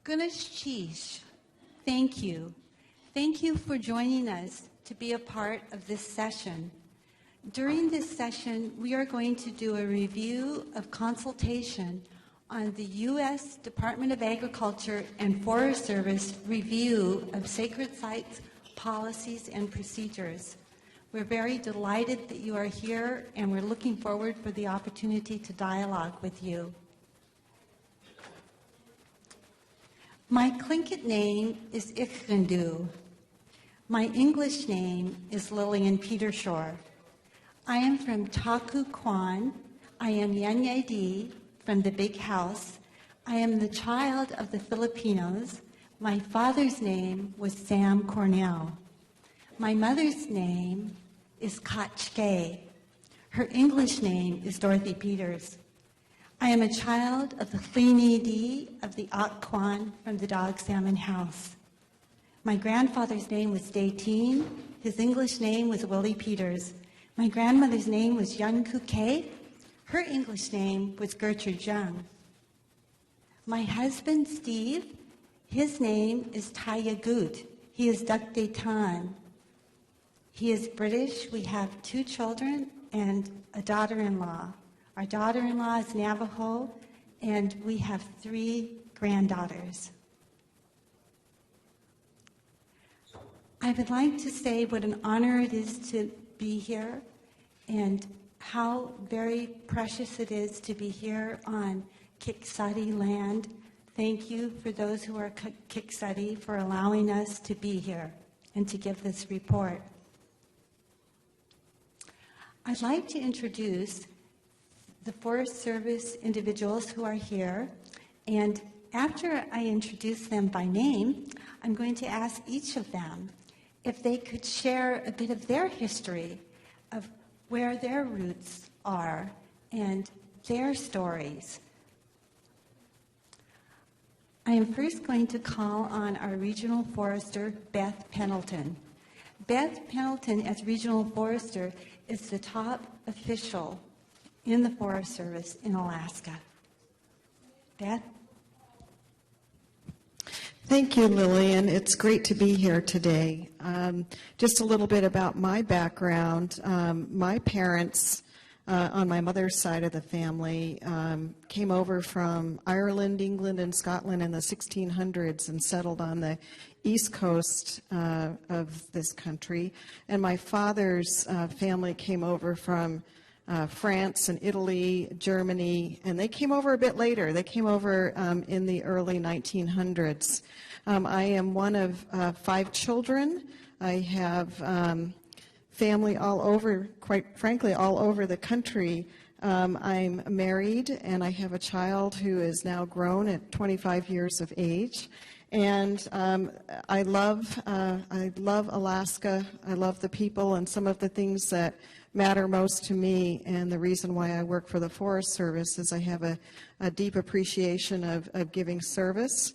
Guneshish, thank you. Thank you for joining us to be a part of this session. During this session, we are going to do a review of consultation on the U.S. Department of Agriculture and Forest Service review of sacred sites, policies, and procedures. We're very delighted that you are here, and we're looking forward for the opportunity to dialogue with you. My Tlingit name is Ichrendu. My English name is Lillian Petershoare. I am from Taku Kwan. I am Yanyadi from the Big House. I am the child of the Filipinos. My father's name was Sam Cornell. My mother's name is Kachke. Her English name is Dorothy Peters. I am a child of the Clinidi of the Kwan from the Dog Salmon House. My grandfather's name was Dateen. His English name was Willie Peters. My grandmother's name was Yun Kuke. Her English name was Gertrude Jung. My husband, Steve, his name is Taya Gut. He is Duck Dayton. He is British. We have 2 children and a daughter-in-law. Our daughter-in-law is Navajo, and we have 3 granddaughters. I would like to say what an honor it is to be here and how very precious it is to be here on Kiksati land. Thank you for those who are Kiksati for allowing us to be here and to give this report. I'd like to introduce the Forest Service individuals who are here, and after I introduce them by name, I'm going to ask each of them if they could share a bit of their history of where their roots are and their stories. I am first going to call on our Regional Forester, Beth Pendleton. Beth Pendleton, as Regional Forester, is the top official in the Forest Service in Alaska. Beth? Thank you, Lillian. It's great to be here today. Just a little bit about my background. My parents, on my mother's side of the family, came over from Ireland, England, and Scotland in the 1600s and settled on the east coast of this country. And my father's family came over from France and Italy, Germany, and they came over a bit later. They came over in the early 1900s. I am one of 5 children. I have family all over, quite frankly, all over the country. I'm married, and I have a child who is now grown at 25 years of age. And I love Alaska. I love the people and some of the things that matter most to me, and the reason why I work for the Forest Service is I have a deep appreciation of giving service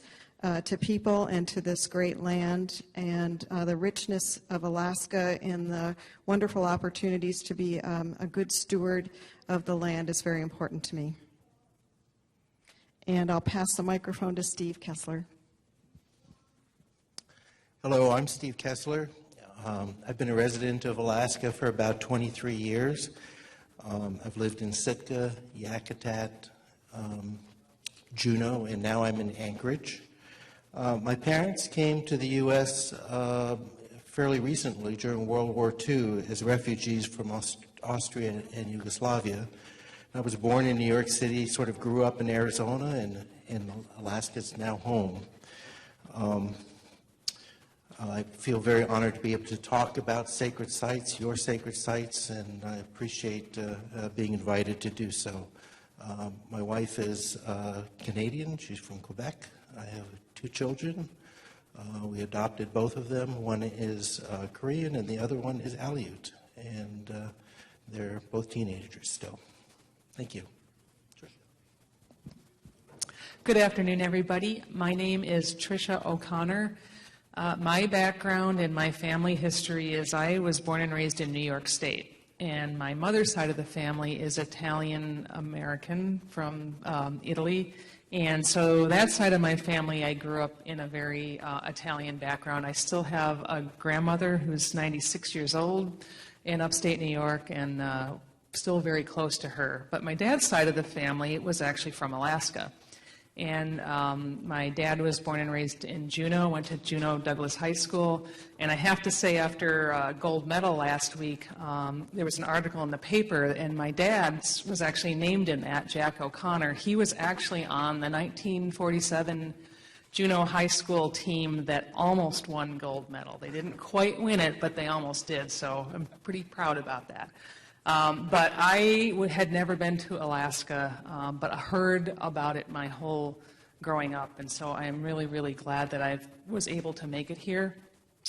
to people and to this great land, and the richness of Alaska and the wonderful opportunities to be a good steward of the land is very important to me. And I'll pass the microphone to Steve Kessler. Hello, I'm Steve Kessler. I've been a resident of Alaska for about 23 years. I've lived in Sitka, Yakutat, Juneau, and now I'm in Anchorage. My parents came to the U.S. Fairly recently during World War II as refugees from Austria and Yugoslavia. I was born in New York City, sort of grew up in Arizona, and Alaska's now home. I feel very honored to be able to talk about sacred sites, your sacred sites, and I appreciate being invited to do so. My wife is Canadian. She's from Quebec. I have 2 children. We adopted both of them. One is Korean and the other one is Aleut. And they're both teenagers still. Thank you. Good afternoon, everybody. My name is Tricia O'Connor. My background and my family history is I was born and raised in New York State, and my mother's side of the family is Italian-American from Italy, And so that side of my family, I grew up in a very Italian background. I still have a grandmother who's 96 years old in upstate New York, and still very close to her. But my dad's side of the family was actually from Alaska. And my dad was born and raised in Juneau, went to Juneau Douglas High School. And I have to say, after a gold medal last week, there was an article in the paper, and my dad was actually named in that, Jack O'Connor. He was actually on the 1947 Juneau High School team that almost won gold medal. They didn't quite win it, but they almost did, so I'm pretty proud about that. But I had never been to Alaska, but I heard about it my whole growing up, and so I am really, really glad that I was able to make it here.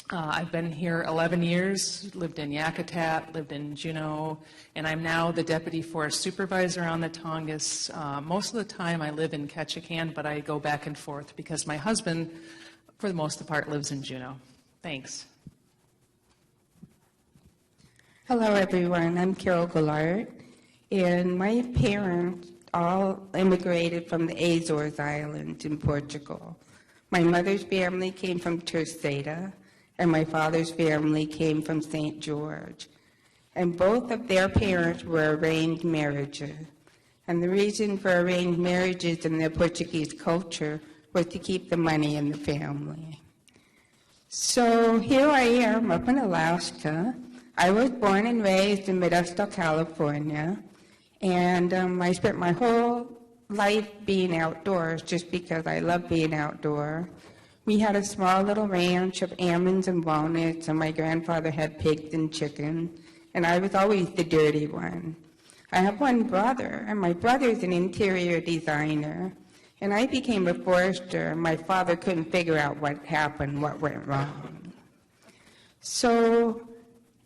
I've been here 11 years, lived in Yakutat, lived in Juneau, and I'm now the Deputy Forest Supervisor on the Tongass. Most of the time I live in Ketchikan, but I go back and forth because my husband, for the most part, lives in Juneau. Thanks. Hello, everyone. I'm Carol Goularte, and my parents all immigrated from the Azores Islands in Portugal. My mother's family came from Terceira, and my father's family came from St. George. And both of their parents were arranged marriages. And the reason for arranged marriages in the Portuguese culture was to keep the money in the family. So here I am up in Alaska. I was born and raised in Modesto, California, and I spent my whole life being outdoors just because I love being outdoors. We had a small little ranch of almonds and walnuts, and my grandfather had pigs and chickens, and I was always the dirty one. I have one brother, and my brother's an interior designer, and I became a forester, and my father couldn't figure out what happened, what went wrong. So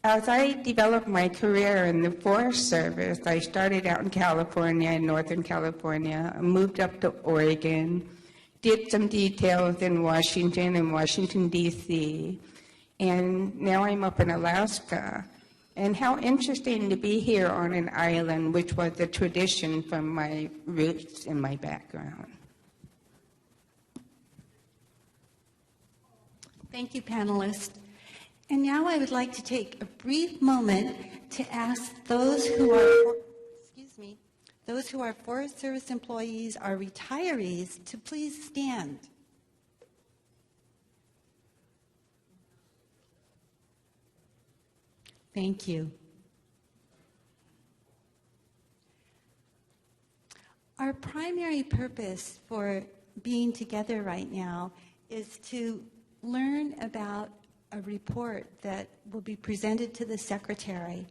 as I developed my career in the Forest Service, I started out in California, in Northern California, moved up to Oregon, did some details in Washington, D.C., and now I'm up in Alaska. And how interesting to be here on an island, which was a tradition from my roots and my background. Thank you, panelists. And now I would like to take a brief moment to ask those who are Forest Service employees or retirees to please stand. Thank you. Our primary purpose for being together right now is to learn about a report that will be presented to the Secretary.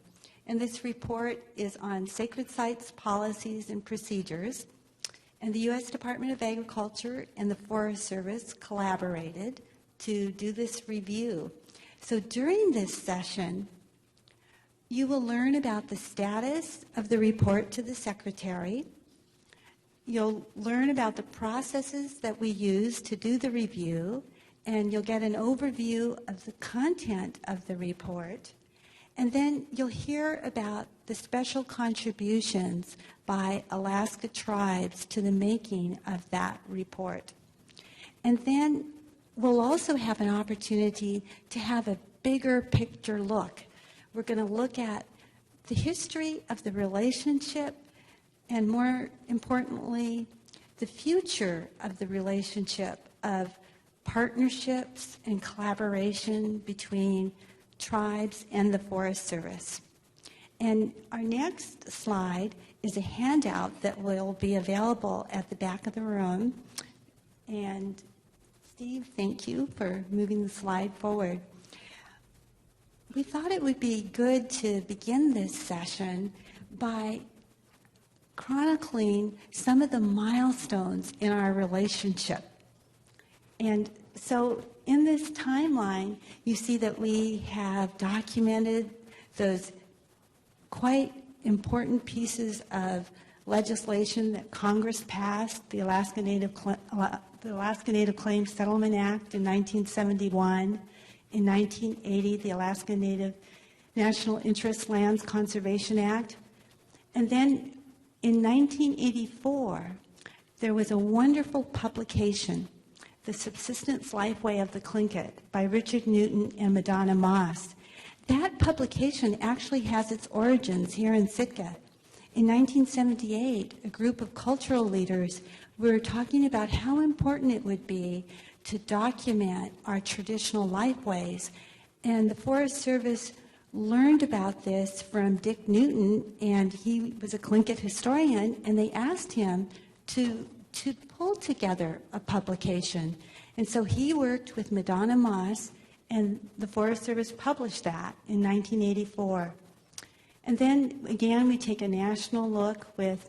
And this report is on sacred sites, policies, and procedures. And the U.S. Department of Agriculture and the Forest Service collaborated to do this review. So during this session, you will learn about the status of the report to the Secretary. You'll learn about the processes that we use to do the review, and you'll get an overview of the content of the report. And then you'll hear about the special contributions by Alaska tribes to the making of that report. And then we'll also have an opportunity to have a bigger picture look. We're going to look at the history of the relationship, and more importantly, the future of the relationship of partnerships and collaboration between tribes and the Forest Service. And our next slide is a handout that will be available at the back of the room. And Steve, thank you for moving the slide forward. We thought it would be good to begin this session by chronicling some of the milestones in our relationship. And so in this timeline, you see that we have documented those quite important pieces of legislation that Congress passed, the Alaska Native Claims Settlement Act in 1971. In 1980, the Alaska Native National Interest Lands Conservation Act. And then in 1984, there was a wonderful publication, The Subsistence Lifeway of the Tlingit by Richard Newton and Madonna Moss. That publication actually has its origins here in Sitka. In 1978, a group of cultural leaders were talking about how important it would be to document our traditional lifeways. And the Forest Service learned about this from Dick Newton, and he was a Tlingit historian, and they asked him to pull together a publication. And so he worked with Madonna Moss, and the Forest Service published that in 1984. And then, again, we take a national look with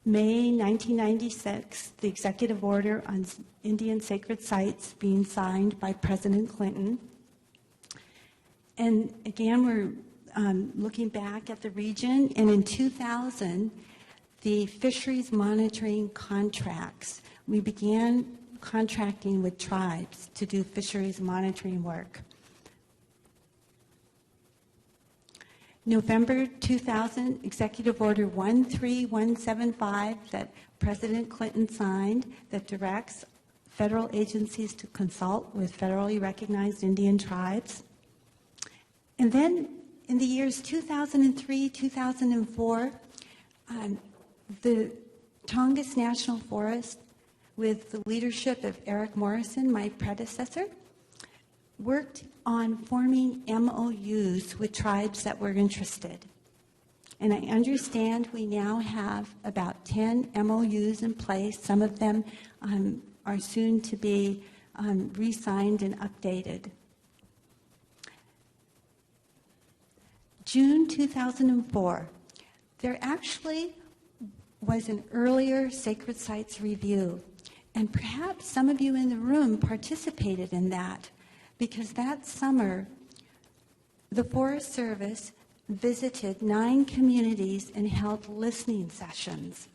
May 1996, the executive order on Indian sacred sites being signed by President Clinton. And again, we're looking back at the region, and in 2000, the fisheries monitoring contracts. We began contracting with tribes to do fisheries monitoring work. November 2000, Executive Order 13175 that President Clinton signed that directs federal agencies to consult with federally recognized Indian tribes. And then in the years 2003, 2004, the Tongass National Forest, with the leadership of Eric Morrison, my predecessor, worked on forming MOUs with tribes that were interested. And I understand we now have about 10 MOUs in place. Some of them are soon to be re-signed and updated. June 2004, there actually was an earlier sacred sites review, and perhaps some of you in the room participated in that, because that summer the Forest Service visited 9 communities and held listening sessions.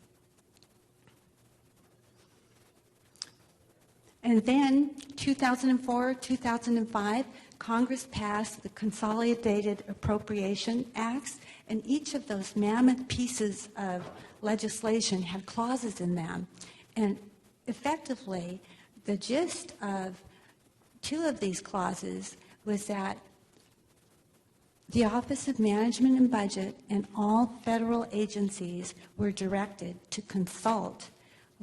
And then 2004, 2005, Congress passed the Consolidated Appropriation Acts, and each of those mammoth pieces of legislation had clauses in them. And effectively, the gist of 2 of these clauses was that the Office of Management and Budget and all federal agencies were directed to consult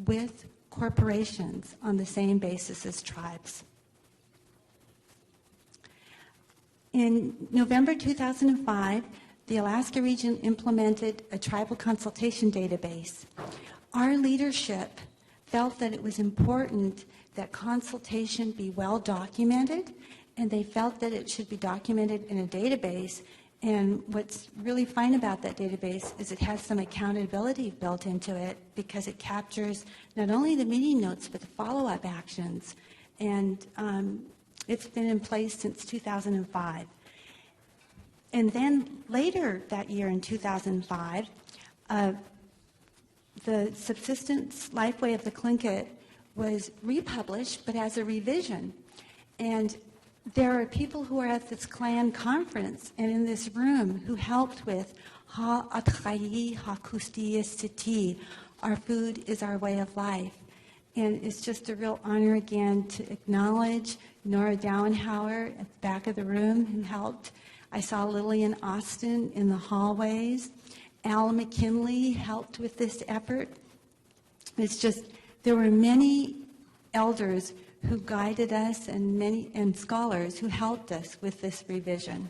with corporations on the same basis as tribes. In November 2005, the Alaska region implemented a tribal consultation database. Our leadership felt that it was important that consultation be well documented, and they felt that it should be documented in a database. And what's really fine about that database is it has some accountability built into it, because it captures not only the meeting notes but the follow-up actions. And it's been in place since 2005. And then later that year in 2005, the Subsistence Lifeway of the Tlingit was republished, but as a revision. And there are people who are at this clan conference and in this room who helped with Autrey, Hakusti Siti, our food is our way of life. And it's just a real honor again to acknowledge Nora Dowenhauer at the back of the room who helped. I saw Lillian Austin in the hallways. Al McKinley helped with this effort. It's just, there were many elders who guided us and scholars who helped us with this revision.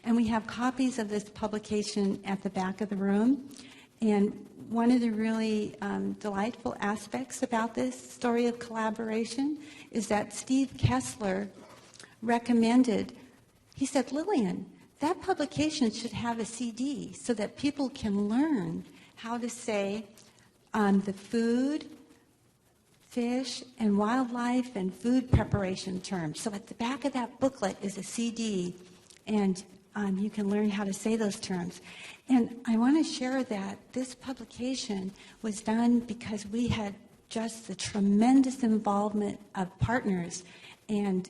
And we have copies of this publication at the back of the room. And one of the really delightful aspects about this story of collaboration is that Steve Kessler recommended, he said, Lillian, that publication should have a CD so that people can learn how to say the food, fish, and wildlife and food preparation terms. So at the back of that booklet is a CD, and you can learn how to say those terms. And I want to share that this publication was done because we had just the tremendous involvement of partners, and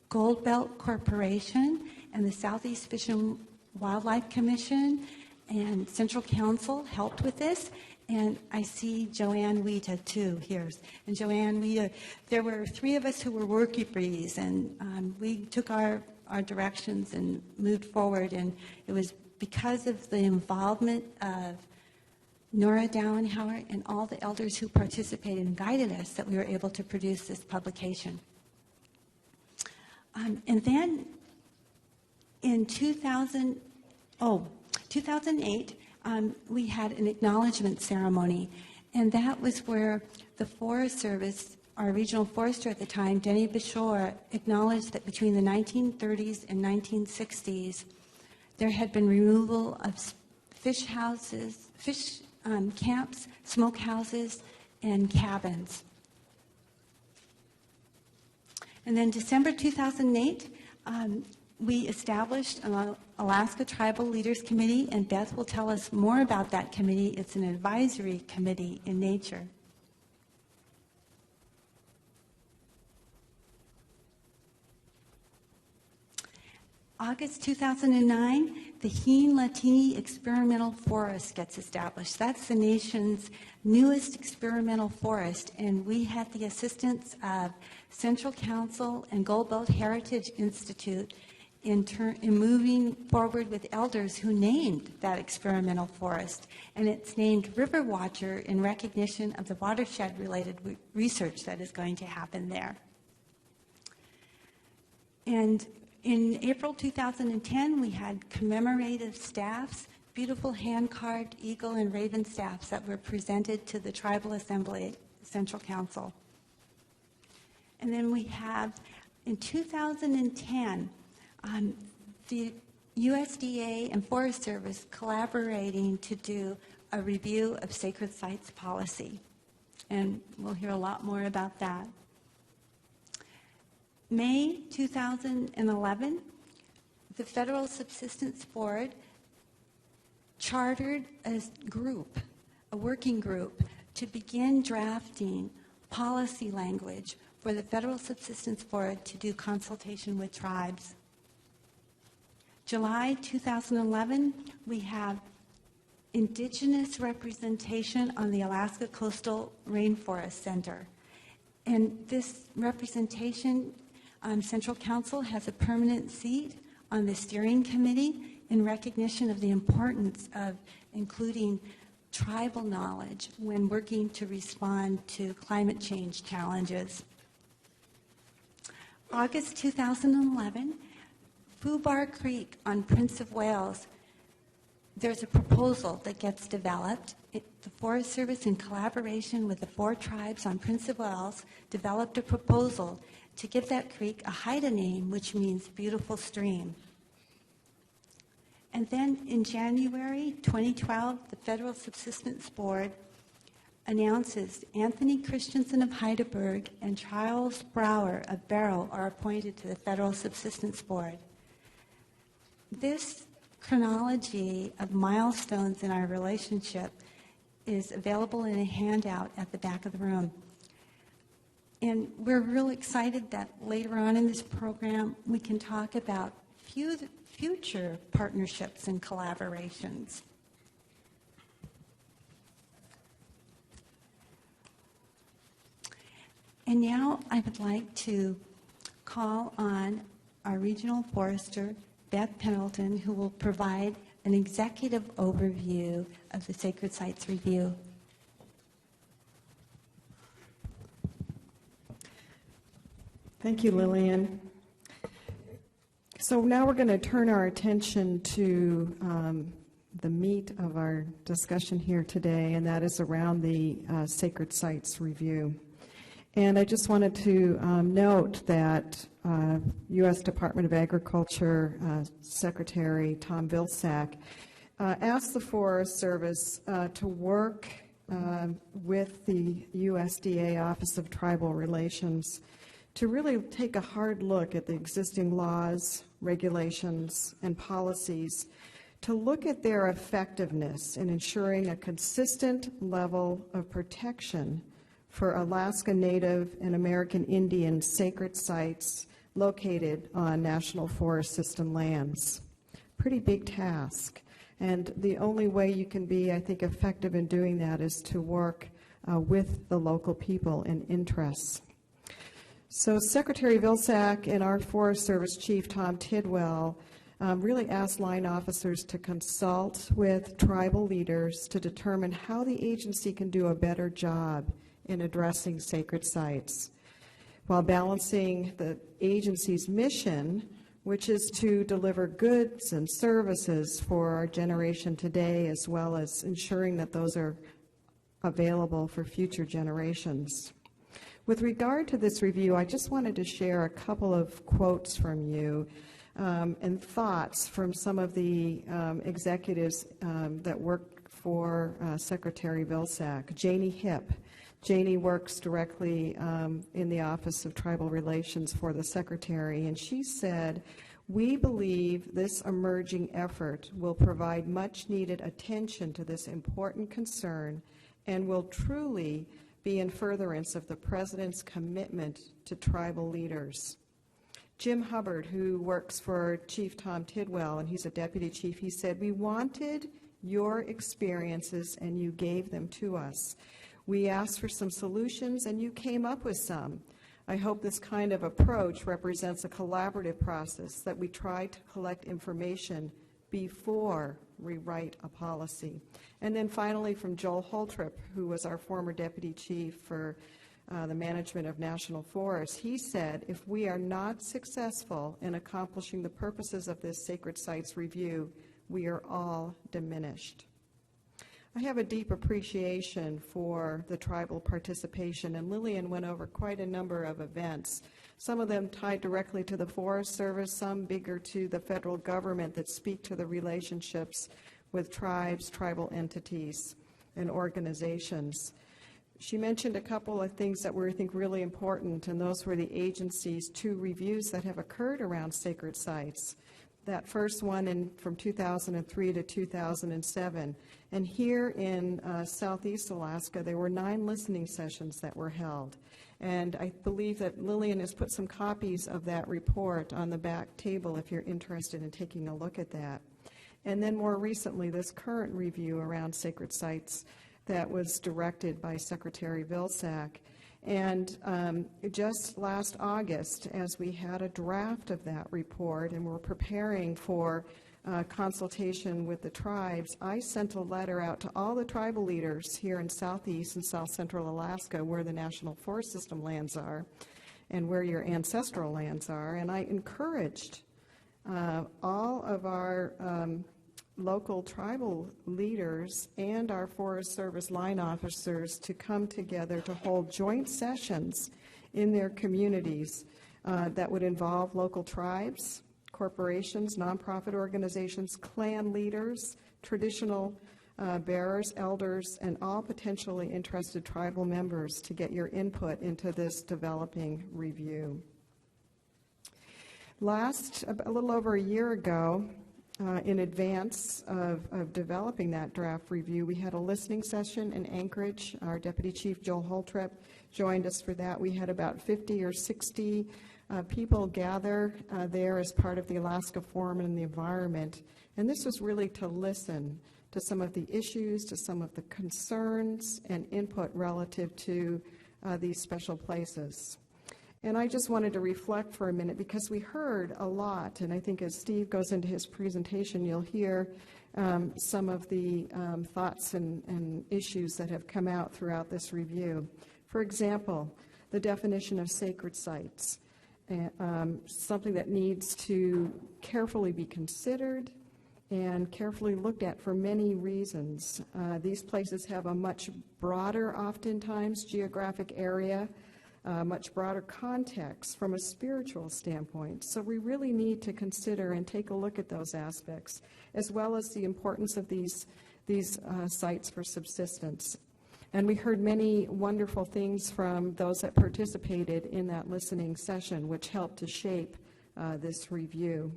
Gold Belt Corporation and the Southeast Fish and Wildlife Commission and Central Council helped with this. And I see Joanne Wita, too, here. And Joanne Wita, there were 3 of us who were worky breeze, and we took our directions and moved forward. And it was because of the involvement of Nora Dowenhauer and all the elders who participated and guided us that we were able to produce this publication. And then in 2008, we had an acknowledgement ceremony, and that was where the Forest Service, our regional forester at the time, Denny Bashore, acknowledged that between the 1930s and 1960s, there had been removal of fish houses, camps, smokehouses, and cabins. And then December 2008, we established an Alaska Tribal Leaders Committee, and Beth will tell us more about that committee. It's an advisory committee in nature. August 2009, the Heen-Latini Experimental Forest gets established. That's the nation's newest experimental forest, and we had the assistance of Central Council and Gold Belt Heritage Institute in moving forward with elders who named that experimental forest. And it's named River Watcher in recognition of the watershed-related research that is going to happen there. And in April 2010, we had commemorative staffs, beautiful hand-carved eagle and raven staffs that were presented to the Tribal Assembly Central Council. And then we have, in 2010, the USDA and Forest Service collaborating to do a review of sacred sites policy. And we'll hear a lot more about that. May 2011, the Federal Subsistence Board chartered a group, a working group, to begin drafting policy language for the Federal Subsistence Board to do consultation with tribes. July 2011, we have Indigenous representation on the Alaska Coastal Rainforest Center. And this representation, Central Council has a permanent seat on the steering committee in recognition of the importance of including tribal knowledge when working to respond to climate change challenges. August 2011, Fubar Creek on Prince of Wales, there's a proposal that gets developed. The Forest Service, in collaboration with the 4 tribes on Prince of Wales, developed a proposal to give that creek a Haida name, which means beautiful stream. And then in January 2012, the Federal Subsistence Board announces Anthony Christensen of Heidelberg and Charles Brower of Barrow are appointed to the Federal Subsistence Board. This chronology of milestones in our relationship is available in a handout at the back of the room. And we're real excited that later on in this program we can talk about future partnerships and collaborations. And now I would like to call on our regional forester, Beth Pendleton, who will provide an executive overview of the Sacred Sites Review. Thank you, Lillian. So now we're going to turn our attention to the meat of our discussion here today, and that is around the Sacred Sites Review. And I just wanted to note that U.S. Department of Agriculture Secretary Tom Vilsack asked the Forest Service to work with the USDA Office of Tribal Relations to really take a hard look at the existing laws, regulations, and policies to look at their effectiveness in ensuring a consistent level of protection for Alaska Native and American Indian sacred sites located on National Forest System lands. Pretty big task. And the only way you can be, I think, effective in doing that is to work with the local people and interests. So Secretary Vilsack and our Forest Service Chief, Tom Tidwell, really asked line officers to consult with tribal leaders to determine how the agency can do a better job in addressing sacred sites, while balancing the agency's mission, which is to deliver goods and services for our generation today, as well as ensuring that those are available for future generations. With regard to this review, I just wanted to share a couple of quotes from you and thoughts from some of the executives that work for Secretary Vilsack. Janie Hipp. Janie works directly in the Office of Tribal Relations for the Secretary, and she said, "We believe this emerging effort will provide much needed attention to this important concern and will truly be in furtherance of the President's commitment to tribal leaders." Jim Hubbard, who works for Chief Tom Tidwell, and he's a deputy chief, he said, "We wanted your experiences and you gave them to us. We asked for some solutions and you came up with some. I hope this kind of approach represents a collaborative process that we try to collect information before we write a policy." And then finally from Joel Holtrip, who was our former deputy chief for the management of national forests, he said, "If we are not successful in accomplishing the purposes of this sacred sites review, we are all diminished." I have a deep appreciation for the tribal participation, and Lillian went over quite a number of events, some of them tied directly to the Forest Service, some bigger to the federal government that speak to the relationships with tribes, tribal entities, and organizations. She mentioned a couple of things that were, I think, really important, and those were the agency's 2 reviews that have occurred around sacred sites. That first one from 2003 to 2007. And here in Southeast Alaska, there were 9 listening sessions that were held. And I believe that Lillian has put some copies of that report on the back table if you're interested in taking a look at that. And then more recently, this current review around sacred sites that was directed by Secretary Vilsack. And just last August, as we had a draft of that report and we're preparing for consultation with the tribes, I sent a letter out to all the tribal leaders here in Southeast and South Central Alaska, where the National Forest System lands are and where your ancestral lands are, and I encouraged all of our local tribal leaders and our Forest Service line officers to come together to hold joint sessions in their communities that would involve local tribes, corporations, nonprofit organizations, clan leaders, traditional bearers, elders, and all potentially interested tribal members to get your input into this developing review. Last, a little over a year ago, in advance of developing that draft review, we had a listening session in Anchorage. Our Deputy Chief Joel Holtrip joined us for that. We had about 50 or 60 people gather there as part of the Alaska Forum on the Environment. And this was really to listen to some of the issues, to some of the concerns and input relative to these special places. And I just wanted to reflect for a minute because we heard a lot, and I think as Steve goes into his presentation, you'll hear some of the thoughts and issues that have come out throughout this review. For example, the definition of sacred sites, something that needs to carefully be considered and carefully looked at for many reasons. These places have a much broader, oftentimes, geographic area, much broader context from a spiritual standpoint. So we really need to consider and take a look at those aspects, as well as the importance of these sites for subsistence. And we heard many wonderful things from those that participated in that listening session, which helped to shape this review.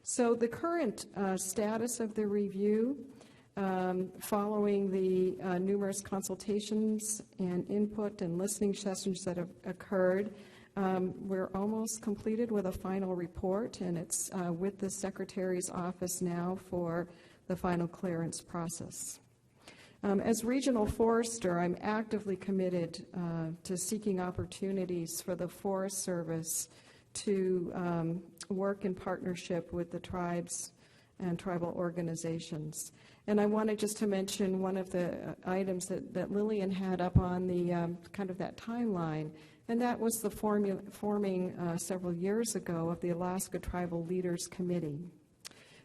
So the current status of the review, following the numerous consultations and input and listening sessions that have occurred, we're almost completed with a final report, and it's with the Secretary's office now for the final clearance process. As regional forester, I'm actively committed to seeking opportunities for the Forest Service to work in partnership with the tribes and tribal organizations. And I wanted just to mention one of the items that Lillian had up on the kind of that timeline, and that was the forming several years ago of the Alaska Tribal Leaders Committee.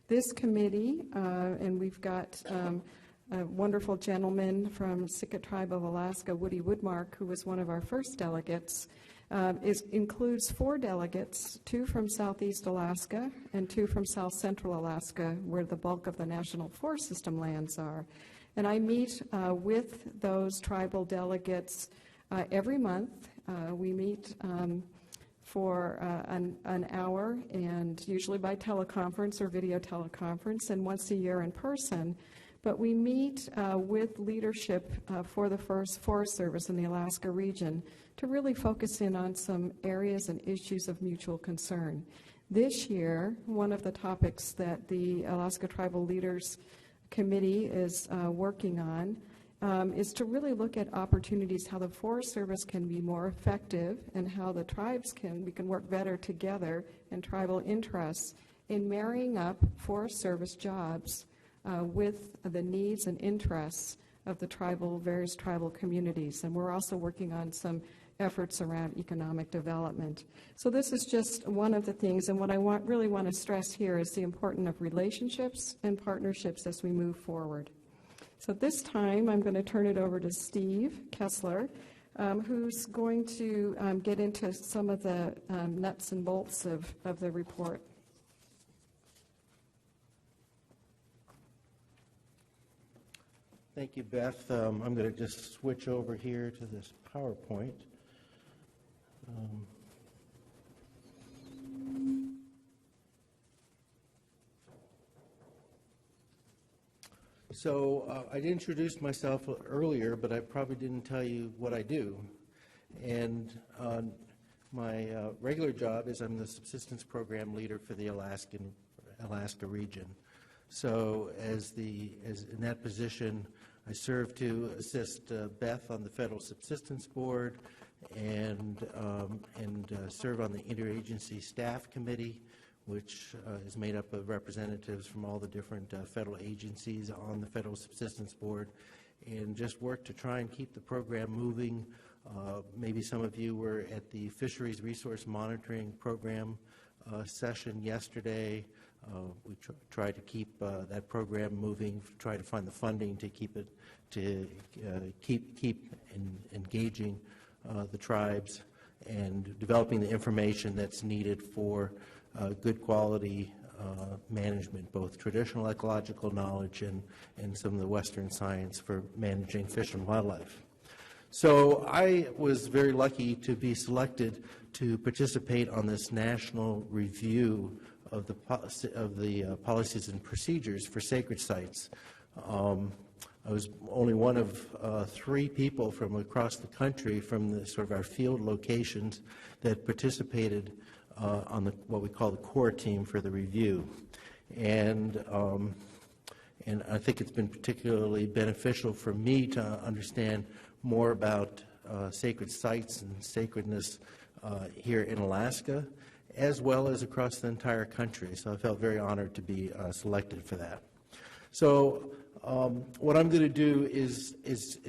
This committee, and we've got a wonderful gentleman from Sitka Tribe of Alaska, Woody Woodmark, who was one of our first delegates, includes 4 delegates, 2 from Southeast Alaska and 2 from South Central Alaska, where the bulk of the National Forest System lands are. And I meet with those tribal delegates every month. We meet for an hour, and usually by teleconference or video teleconference, and once a year in person. But we meet with leadership for the Forest Service in the Alaska region to really focus in on some areas and issues of mutual concern. This year, one of the topics that the Alaska Tribal Leaders Committee is working on is to really look at opportunities how the Forest Service can be more effective and how the tribes we can work better together and tribal interests in marrying up Forest Service jobs with the needs and interests of the various tribal communities. And we're also working on some efforts around economic development. So this is just one of the things, and what I really want to stress here is the importance of relationships and partnerships as we move forward. So this time I'm going to turn it over to Steve Kessler, who's going to get into some of the nuts and bolts of the report. Thank you, Beth. I'm going to just switch over here to this PowerPoint. So I introduced myself earlier, but I probably didn't tell you what I do. And my regular job is I'm the subsistence program leader for the Alaska region. So in that position, I serve to assist Beth on the Federal Subsistence Board and serve on the Interagency Staff Committee, which is made up of representatives from all the different federal agencies on the Federal Subsistence Board, and just work to try and keep the program moving. Maybe some of you were at the Fisheries Resource Monitoring Program session yesterday. We try to keep that program moving, try to find the funding to keep engaging the tribes and developing the information that's needed for good quality management, both traditional ecological knowledge and some of the Western science for managing fish and wildlife. So I was very lucky to be selected to participate on this national review of the policies and procedures for sacred sites. I was only one of 3 people from across the country from the sort of our field locations that participated on what we call the core team for the review. And I think it's been particularly beneficial for me to understand more about sacred sites and sacredness here in Alaska, as well as across the entire country. So I felt very honored to be selected for that. So what I'm going to do is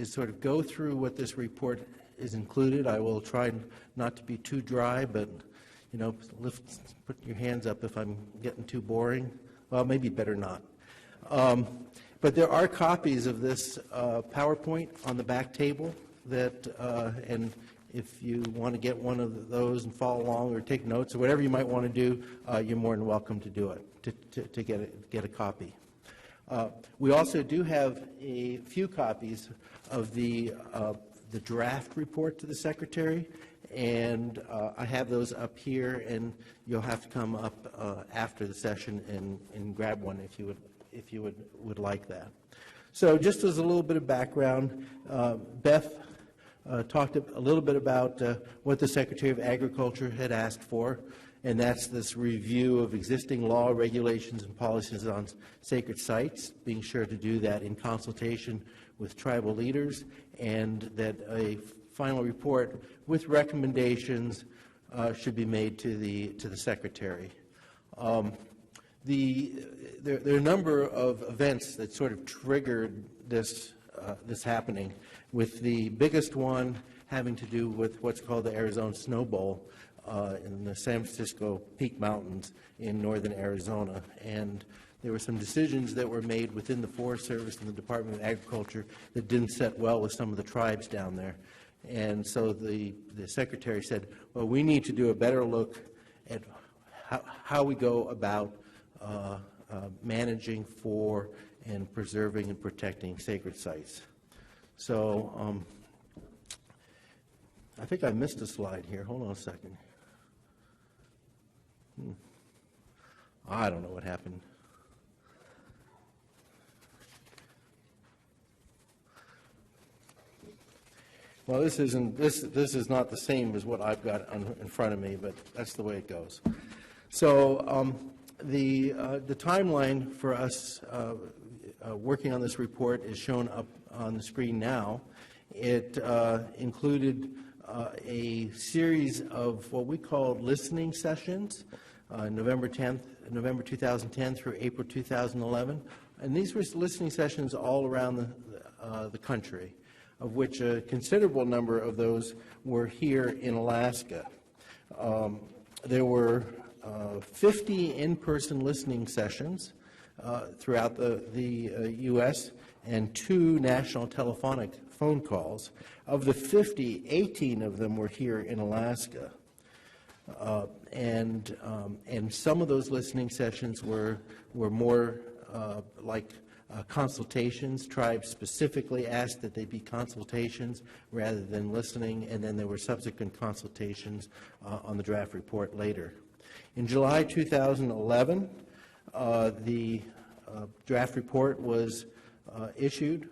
sort of go through what this report is included. I will try not to be too dry, but put your hands up if I'm getting too boring. Well, maybe better not. But there are copies of this PowerPoint on the back table and if you want to get one of those and follow along or take notes or whatever you might want to do, you're more than welcome to do it, to get a copy. We also do have a few copies of the draft report to the Secretary, and I have those up here, and you'll have to come up after the session and grab one if you would like that. So just as a little bit of background, Beth talked a little bit about what the Secretary of Agriculture had asked for, and that's this review of existing law, regulations, and policies on sacred sites, being sure to do that in consultation with tribal leaders, and that a final report with recommendations should be made to the Secretary. There are a number of events that sort of triggered this happening, with the biggest one having to do with what's called the Arizona Snow Bowl in the San Francisco Peak Mountains in northern Arizona. And there were some decisions that were made within the Forest Service and the Department of Agriculture that didn't set well with some of the tribes down there. And so the Secretary said, well, we need to do a better look at how we go about managing for and preserving and protecting sacred sites. So I think I missed a slide here. Hold on a second. I don't know what happened. Well, this is not the same as what I've got in front of me, but that's the way it goes. So the timeline for us working on this report is shown up on the screen now. It included a series of what we called listening sessions, November 2010 through April 2011, and these were listening sessions all around the country, of which a considerable number of those were here in Alaska. There were 50 in-person listening sessions throughout the U.S. and 2 national telephonic phone calls. Of the 50, 18 of them were here in Alaska. And some of those listening sessions were more like consultations. Tribes specifically asked that they be consultations rather than listening, and then there were subsequent consultations on the draft report later. In July 2011, the draft report was issued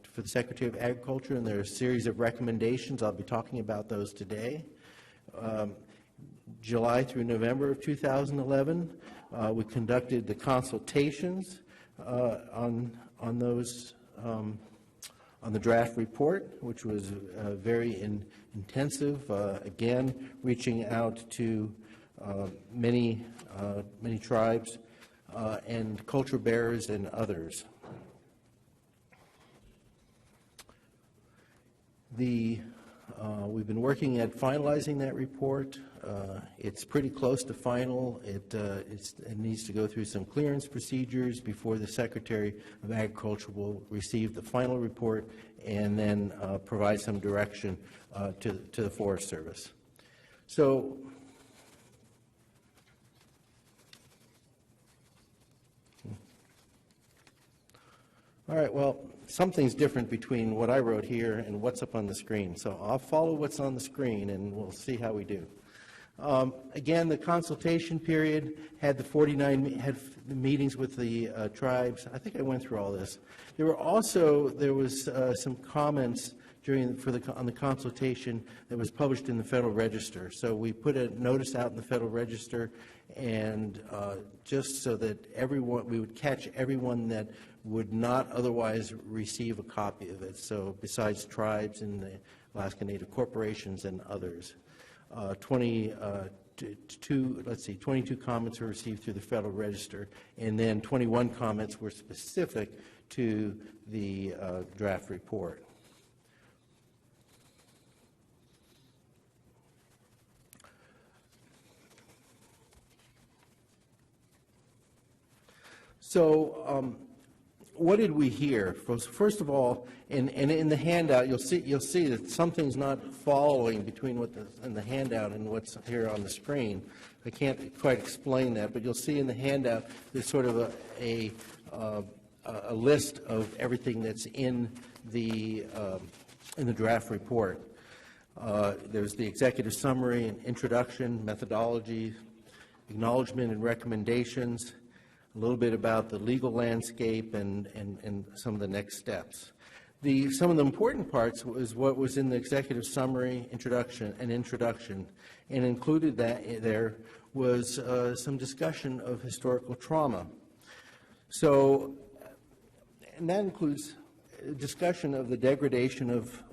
for the Secretary of Agriculture, and there are a series of recommendations. I'll be talking about those today. July through November of 2011, we conducted the consultations on those on the draft report, which was very intensive. Again, reaching out to many tribes and culture bearers and others. We've been working at finalizing that report. It's pretty close to final. It needs to go through some clearance procedures before the Secretary of Agriculture will receive the final report and then provide some direction to the Forest Service. So, all right, well, something's different between what I wrote here and what's up on the screen. So I'll follow what's on the screen, and we'll see how we do. Again, the consultation period had the meetings with the tribes. I think I went through all this. There was some comments on the consultation that was published in the Federal Register. So we put a notice out in the Federal Register, and just so that we would catch everyone that would not otherwise receive a copy of it. So besides tribes and the Alaska Native corporations and others. 22 comments were received through the Federal Register, and then 21 comments were specific to the draft report. So what did we hear? First of all, and in the handout, you'll see that something's not following between what's in the handout and what's here on the screen. I can't quite explain that, but you'll see in the handout there's sort of a list of everything that's in the draft report. There's the executive summary and introduction, methodology, acknowledgement and recommendations, a little bit about the legal landscape and some of the next steps. Some of the important parts was what was in the executive summary introduction, and included that there was some discussion of historical trauma. So, and that includes discussion of the degradation of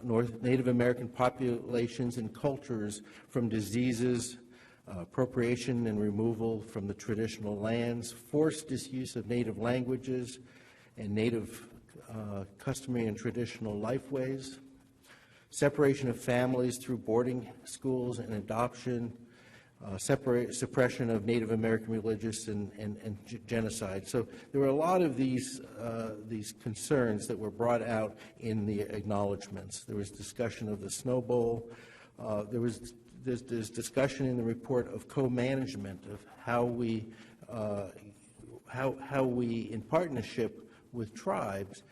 Native American populations and cultures from diseases, appropriation and removal from the traditional lands, forced disuse of Native languages and Native customary and traditional lifeways, separation of families through boarding schools and adoption, suppression of Native American religious and genocide. So there were a lot of these concerns that were brought out in the acknowledgments. There was discussion of the Snow Bowl. There's discussion in the report of co-management, of how we, in partnership with tribes,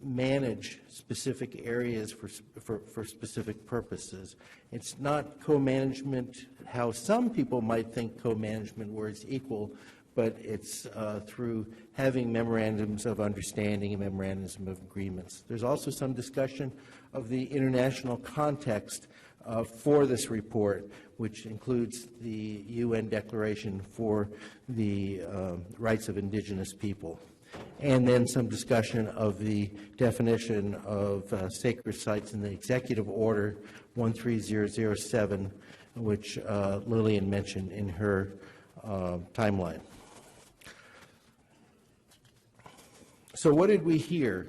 manage specific areas for specific purposes. It's not co-management how some people might think co-management, where it's equal, but it's through having memorandums of understanding and memorandums of agreements. There's also some discussion of the international context for this report, which includes the UN Declaration for the Rights of Indigenous People. And then some discussion of the definition of sacred sites in the Executive Order 13007, which Lillian mentioned in her timeline. So what did we hear?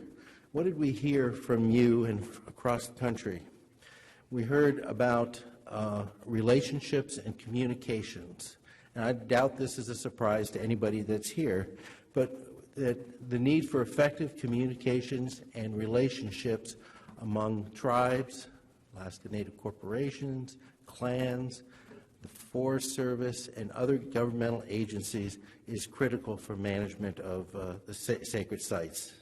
What did we hear from you and across the country? We heard about relationships and communications. And I doubt this is a surprise to anybody that's here, but that the need for effective communications and relationships among tribes, Alaska Native corporations, clans, the Forest Service, and other governmental agencies is critical for management of the sacred sites.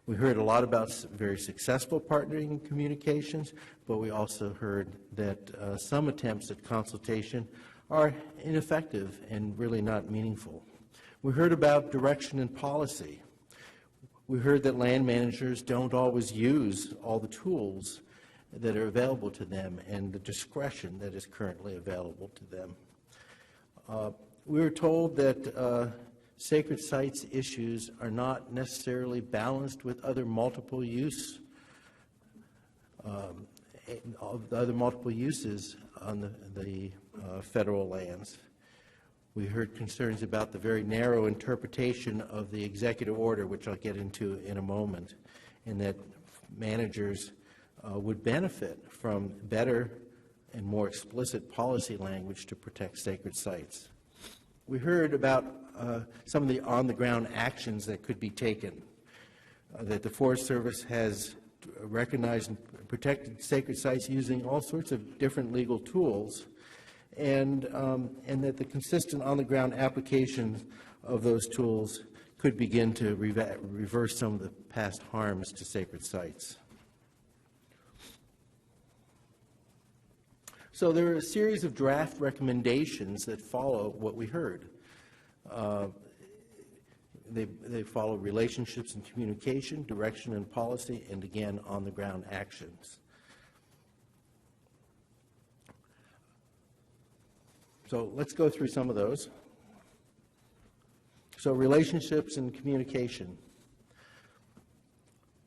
We heard a lot about very successful partnering communications, but we also heard that some attempts at consultation are ineffective and really not meaningful. We heard about direction and policy. We heard that land managers don't always use all the tools that are available to them and the discretion that is currently available to them. We were told that sacred sites issues are not necessarily balanced with other multiple uses on the federal lands. We heard concerns about the very narrow interpretation of the executive order, which I'll get into in a moment, and that managers would benefit from better and more explicit policy language to protect sacred sites. We heard about some of the on-the-ground actions that could be taken, that the Forest Service has recognized and protected sacred sites using all sorts of different legal tools, and that the consistent on-the-ground application of those tools could begin to reverse some of the past harms to sacred sites. So there are a series of draft recommendations that follow what we heard. They follow relationships and communication, direction and policy, and again, on-the-ground actions. So let's go through some of those. So relationships and communication.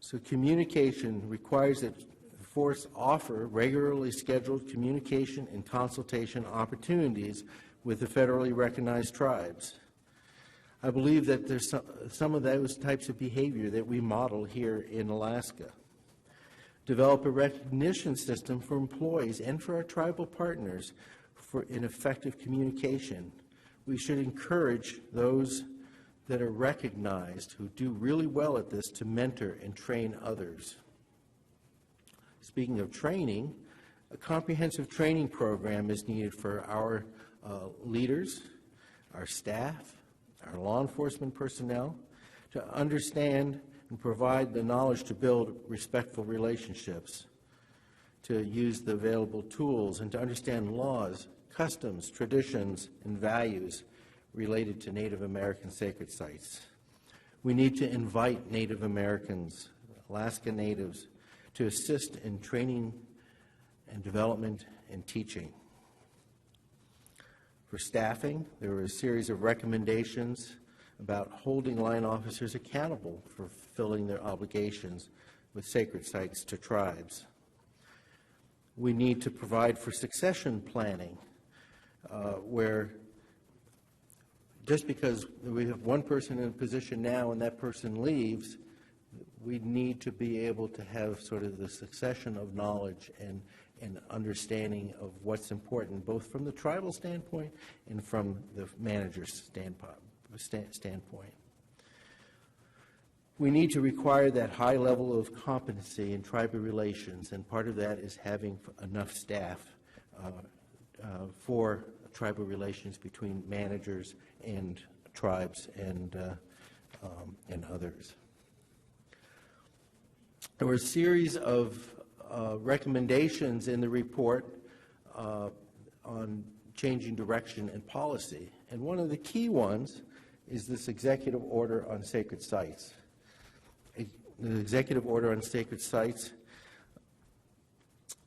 So communication requires that forests offer regularly scheduled communication and consultation opportunities with the federally recognized tribes. I believe that there's some of those types of behavior that we model here in Alaska. Develop a recognition system for employees and for our tribal partners for effective communication. We should encourage those that are recognized who do really well at this to mentor and train others. Speaking of training, a comprehensive training program is needed for our leaders, our staff, our law enforcement personnel, to understand and provide the knowledge to build respectful relationships, to use the available tools, and to understand laws, customs, traditions, and values related to Native American sacred sites. We need to invite Native Americans, Alaska Natives to assist in training and development and teaching. For staffing, there were a series of recommendations about holding line officers accountable for fulfilling their obligations with sacred sites to tribes. We need to provide for succession planning, where just because we have one person in a position now and that person leaves, we need to be able to have sort of the succession of knowledge and understanding of what's important, both from the tribal standpoint and from the manager's standpoint. We need to require that high level of competency in tribal relations, and part of that is having enough staff for tribal relations between managers and tribes and others. There were a series of recommendations in the report on changing direction and policy, and one of the key ones is this executive order on sacred sites. The executive order on sacred sites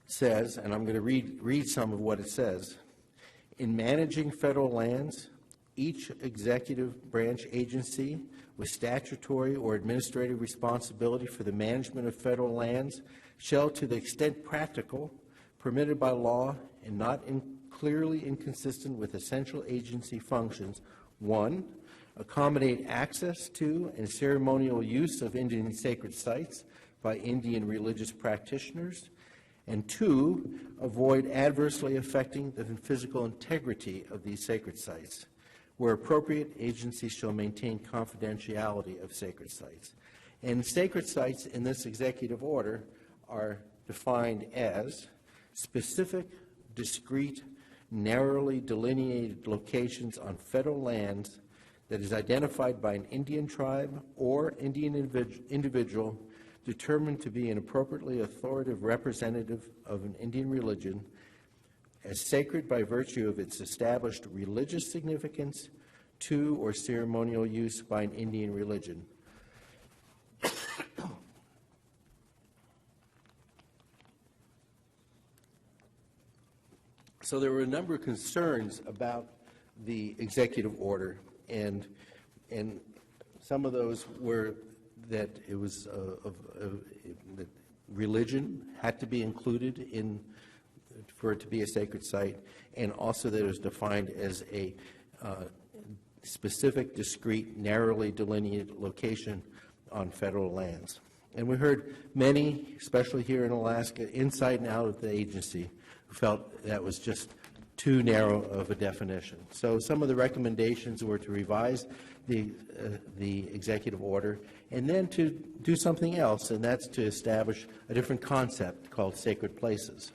says, and I'm going to read some of what it says: in managing federal lands, each executive branch agency with statutory or administrative responsibility for the management of federal lands shall, to the extent practical, permitted by law, and not clearly inconsistent with essential agency functions, 1, accommodate access to and ceremonial use of Indian sacred sites by Indian religious practitioners, and 2, avoid adversely affecting the physical integrity of these sacred sites. Where appropriate, agencies shall maintain confidentiality of sacred sites. And sacred sites in this executive order are defined as specific, discrete, narrowly delineated locations on federal lands that is identified by an Indian tribe or Indian individual determined to be an appropriately authoritative representative of an Indian religion as sacred by virtue of its established religious significance to or ceremonial use by an Indian religion. So there were a number of concerns about the executive order, and some of those were that it was that religion had to be included in for it to be a sacred site, and also that it was defined as a specific, discrete, narrowly delineated location on federal lands. And we heard many, especially here in Alaska, inside and out of the agency, who felt that was just too narrow of a definition. So some of the recommendations were to revise the executive order and then to do something else, and that's to establish a different concept called sacred places.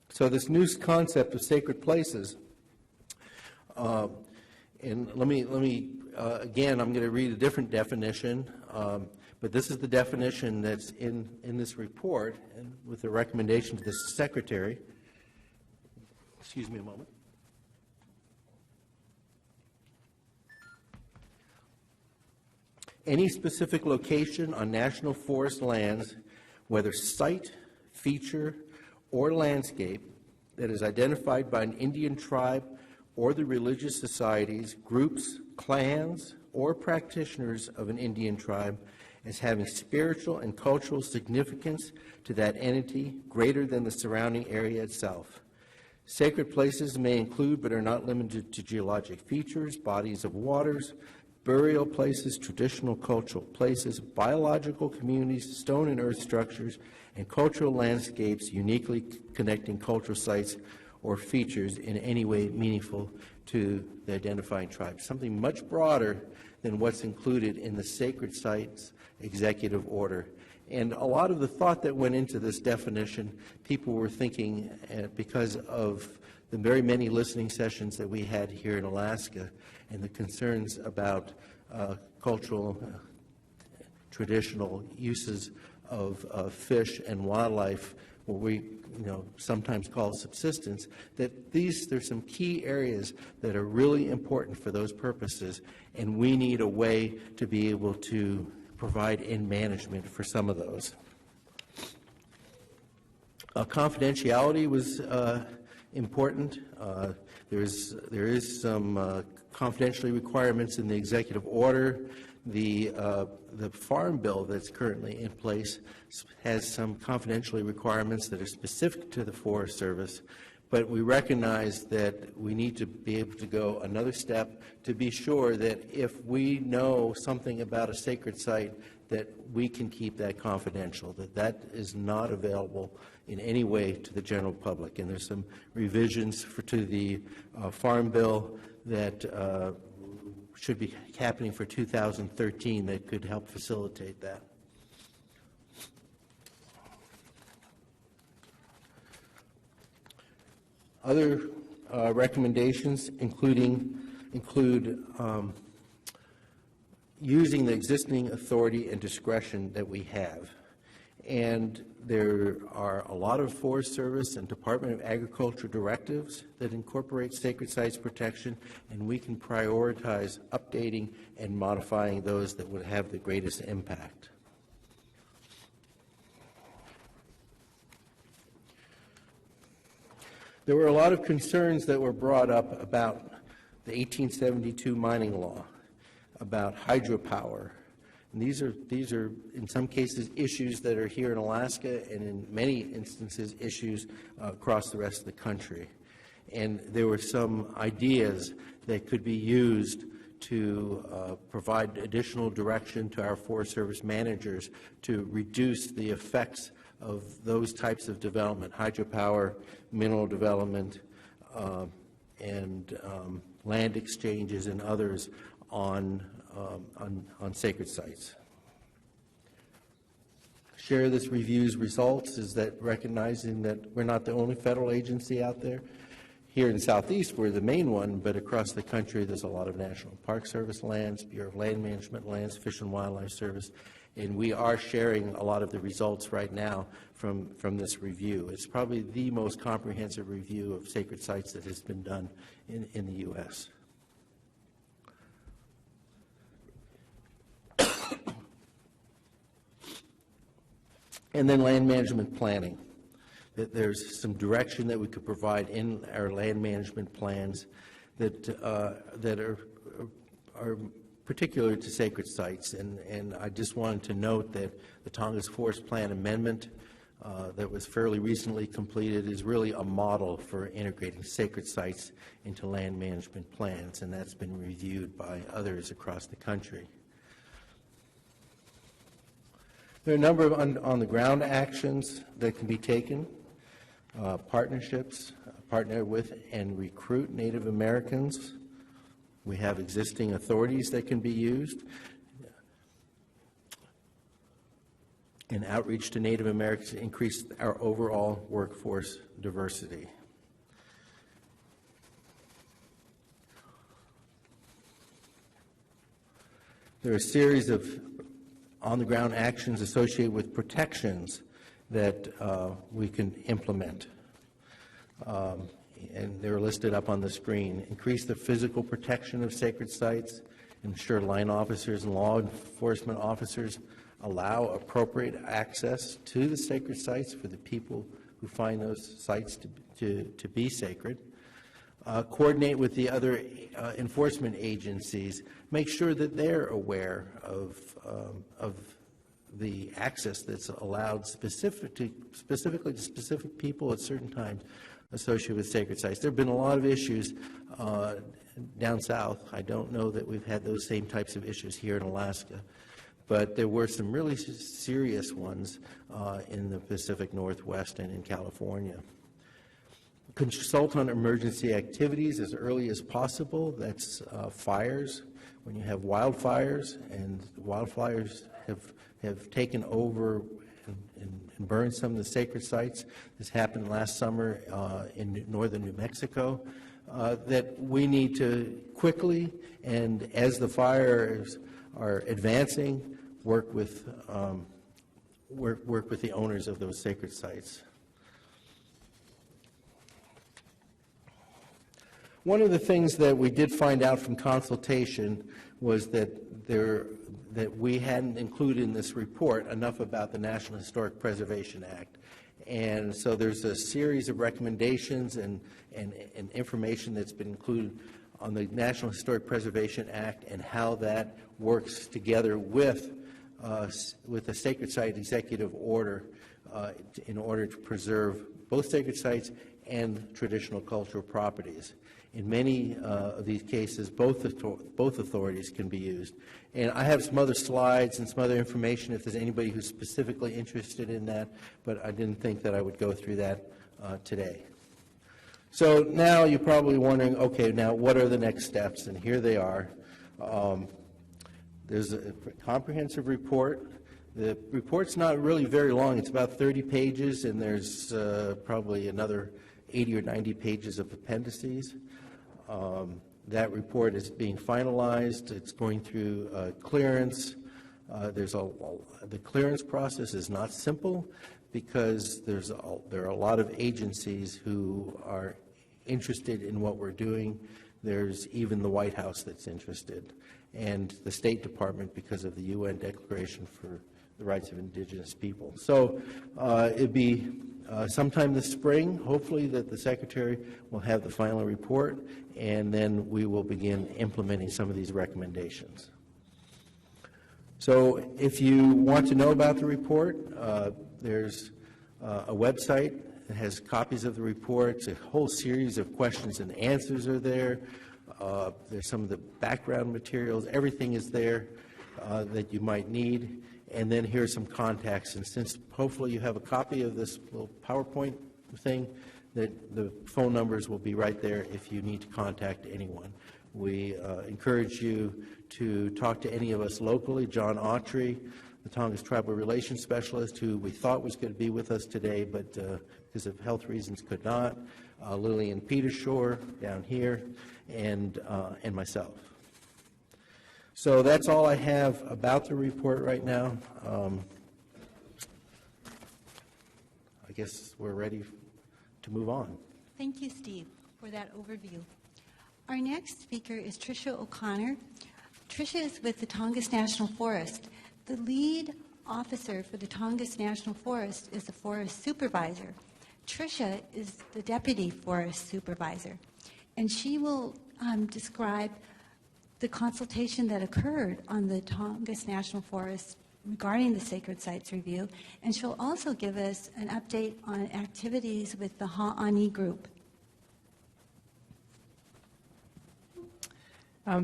So this new concept of sacred places, and let me again, I'm going to read a different definition, but this is the definition that's in this report, and with the recommendation to the Secretary. Excuse me a moment. Any specific location on national forest lands, whether site, feature, or landscape, that is identified by an Indian tribe or the religious societies, groups, clans, or practitioners of an Indian tribe as having spiritual and cultural significance to that entity greater than the surrounding area itself. Sacred places may include, but are not limited to, geologic features, bodies of waters, burial places, traditional cultural places, biological communities, stone and earth structures, and cultural landscapes uniquely connecting cultural sites or features in any way meaningful to the identifying tribe. Something much broader than what's included in the Sacred Sites Executive Order. And a lot of the thought that went into this definition, people were thinking, because of the very many listening sessions that we had here in Alaska and the concerns about cultural, traditional uses of fish and wildlife, what we sometimes call subsistence, that there's some key areas that are really important for those purposes, and we need a way to be able to provide in management for some of those. Confidentiality was important. There is some confidentiality requirements in the executive order. The farm bill that's currently in place has some confidentiality requirements that are specific to the Forest Service, but we recognize that we need to be able to go another step to be sure that if we know something about a sacred site, that we can keep that confidential, that is not available in any way to the general public. And there's some revisions to the farm bill that should be happening for 2013 that could help facilitate that. Other recommendations include using the existing authority and discretion that we have. And there are a lot of Forest Service and Department of Agriculture directives that incorporate sacred sites protection, and we can prioritize updating and modifying those that would have the greatest impact. There were a lot of concerns that were brought up about the 1872 mining law, about hydropower. And these are, in some cases, issues that are here in Alaska and in many instances issues across the rest of the country. And there were some ideas that could be used to provide additional direction to our Forest Service managers to reduce the effects of those types of development, hydropower, mineral development, and land exchanges and others on sacred sites. Share this review's results is that recognizing that we're not the only federal agency out there. Here in the Southeast, we're the main one, but across the country, there's a lot of National Park Service lands, Bureau of Land Management lands, Fish and Wildlife Service, and we are sharing a lot of the results right now from this review. It's probably the most comprehensive review of sacred sites that has been done in the U.S. And then land management planning. That there's some direction that we could provide in our land management plans that are particular to sacred sites. And I just wanted to note that the Tongass Forest Plan Amendment that was fairly recently completed is really a model for integrating sacred sites into land management plans, and that's been reviewed by others across the country. There are a number of on-the-ground actions that can be taken. Partnerships, partner with and recruit Native Americans. We have existing authorities that can be used. And outreach to Native Americans to increase our overall workforce diversity. There are a series of on-the-ground actions associated with protections that we can implement. And they're listed up on the screen. Increase the physical protection of sacred sites, ensure line officers and law enforcement officers allow appropriate access to the sacred sites for the people who find those sites to be sacred. Coordinate with the other enforcement agencies, make sure that they're aware of the access that's allowed specifically to specific people at certain times associated with sacred sites. There have been a lot of issues down south. I don't know that we've had those same types of issues here in Alaska, but there were some really serious ones in the Pacific Northwest and in California. Consult on emergency activities as early as possible. That's fires. When you have wildfires, and wildfires have taken over and burned some of the sacred sites. This happened last summer in northern New Mexico. That we need to quickly, and as the fires are advancing, work with the owners of those sacred sites. One of the things that we did find out from consultation was that we hadn't included in this report enough about the National Historic Preservation Act. And so there's a series of recommendations and information that's been included on the National Historic Preservation Act and how that works together with the Sacred Site Executive Order in order to preserve both sacred sites and traditional cultural properties. In many of these cases, both authorities can be used. And I have some other slides and some other information if there's anybody who's specifically interested in that, but I didn't think that I would go through that today. So now you're probably wondering, okay, now what are the next steps? And here they are. There's a comprehensive report. The report's not really very long. It's about 30 pages, and there's probably another 80 or 90 pages of appendices. That report is being finalized. It's going through clearance. The clearance process is not simple because there are a lot of agencies who are interested in what we're doing. There's even the White House that's interested, and the State Department because of the UN Declaration for the Rights of Indigenous People. So it'd be sometime this spring, hopefully, that the Secretary will have the final report, and then we will begin implementing some of these recommendations. So if you want to know about the report, there's a website that has copies of the reports. A whole series of questions and answers are there. There's some of the background materials. Everything is there that you might need. And then here's some contacts. And since hopefully you have a copy of this little PowerPoint thing, that the phone numbers will be right there if you need to contact anyone. We encourage you to talk to any of us locally. John Autrey, the Tongass Tribal Relations Specialist, who we thought was going to be with us today, but because of health reasons could not. Lillian Petershoare down here, and myself. So that's all I have about the report right now. I guess we're ready to move on. Thank you, Steve, for that overview. Our next speaker is Tricia O'Connor. Tricia is with the Tongass National Forest. The lead officer for the Tongass National Forest is the forest supervisor. Tricia is the deputy forest supervisor, and she will describe the consultation that occurred on the Tongass National Forest regarding the Sacred Sites Review, and she'll also give us an update on activities with the Ha'ani group.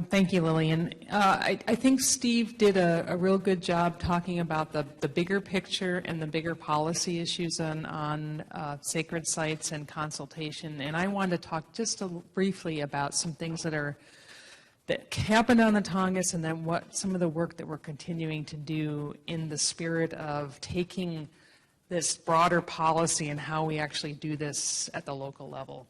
Thank you, Lillian. I think Steve did a real good job talking about the bigger picture and the bigger policy issues on sacred sites and consultation. And I wanted to talk just briefly about some things that happened on the Tongass, and then some of the work that we're continuing to do in the spirit of taking this broader policy and how we actually do this at the local level.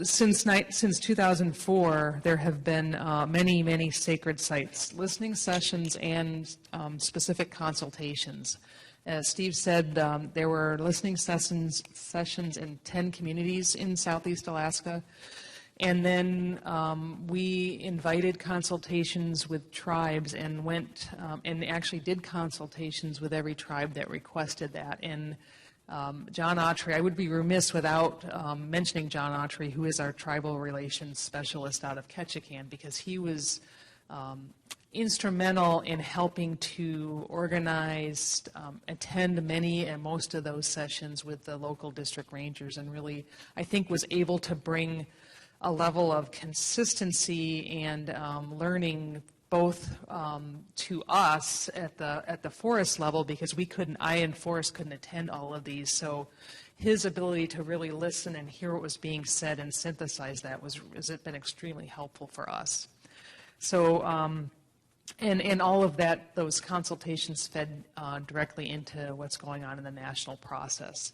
Since 2004, there have been many sacred sites listening sessions and specific consultations. As Steve said, there were listening sessions in 10 communities in Southeast Alaska. And then we invited consultations with tribes and went and actually did consultations with every tribe that requested that. And John Autrey, I would be remiss without mentioning John Autrey, who is our tribal relations specialist out of Ketchikan, because he was instrumental in helping to organize, attend many and most of those sessions with the local district rangers, and really, I think, was able to bring a level of consistency and learning both to us at the forest level, because I in forest couldn't attend all of these. So his ability to really listen and hear what was being said and synthesize that has been extremely helpful for us. So and all of that, those consultations fed directly into what's going on in the national process.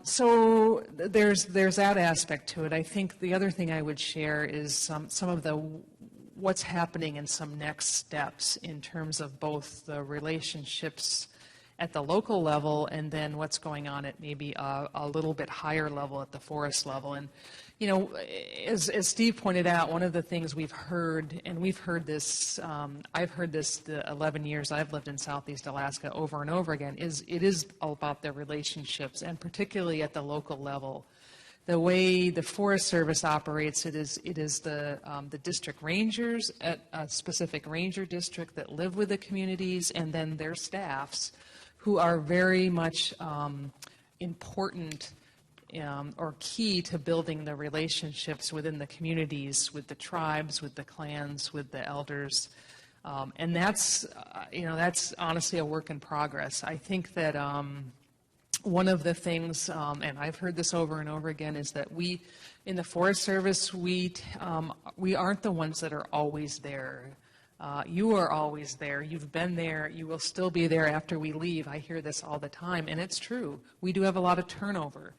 So there's that aspect to it. I think the other thing I would share is some of what's happening and some next steps in terms of both the relationships at the local level, and then what's going on at maybe a little bit higher level at the forest level. And, you know, as Steve pointed out, one of the things we've heard, and we've heard this, I've heard this the 11 years I've lived in Southeast Alaska over and over again, is it is all about the relationships, and particularly at the local level. The way the Forest Service operates, it is the district rangers at a specific ranger district that live with the communities, and then their staffs, who are very much important or key to building the relationships within the communities, with the tribes, with the clans, with the elders. And that's, that's honestly a work in progress. I think that one of the things, and I've heard this over and over again, is that we, in the Forest Service, we aren't the ones that are always there. You are always there. You've been there. You will still be there after we leave. I hear this all the time, and it's true. We do have a lot of turnover.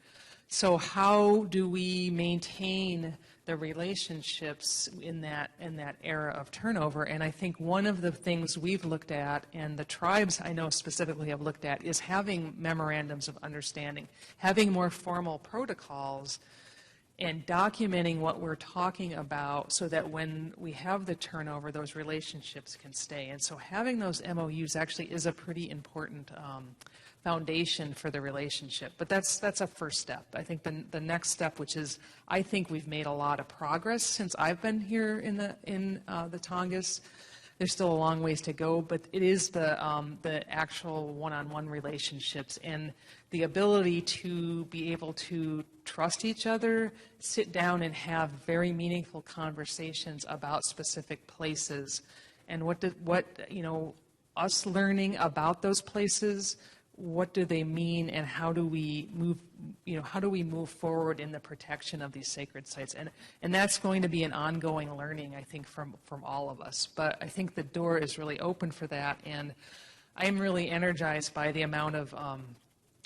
So how do we maintain the relationships in that era of turnover? And I think one of the things we've looked at, and the tribes I know specifically have looked at, is having memorandums of understanding, having more formal protocols, and documenting what we're talking about so that when we have the turnover, those relationships can stay. And so having those MOUs actually is a pretty important foundation for the relationship. But that's a first step. I think the next step, which is, I think we've made a lot of progress since I've been here in the Tongass. There's still a long ways to go, but it is the actual one-on-one relationships and the ability to be able to trust each other, sit down and have very meaningful conversations about specific places, and us learning about those places. What do they mean, and how do we move forward in the protection of these sacred sites? And that's going to be an ongoing learning, I think, from all of us. But I think the door is really open for that, and I'm really energized by the amount of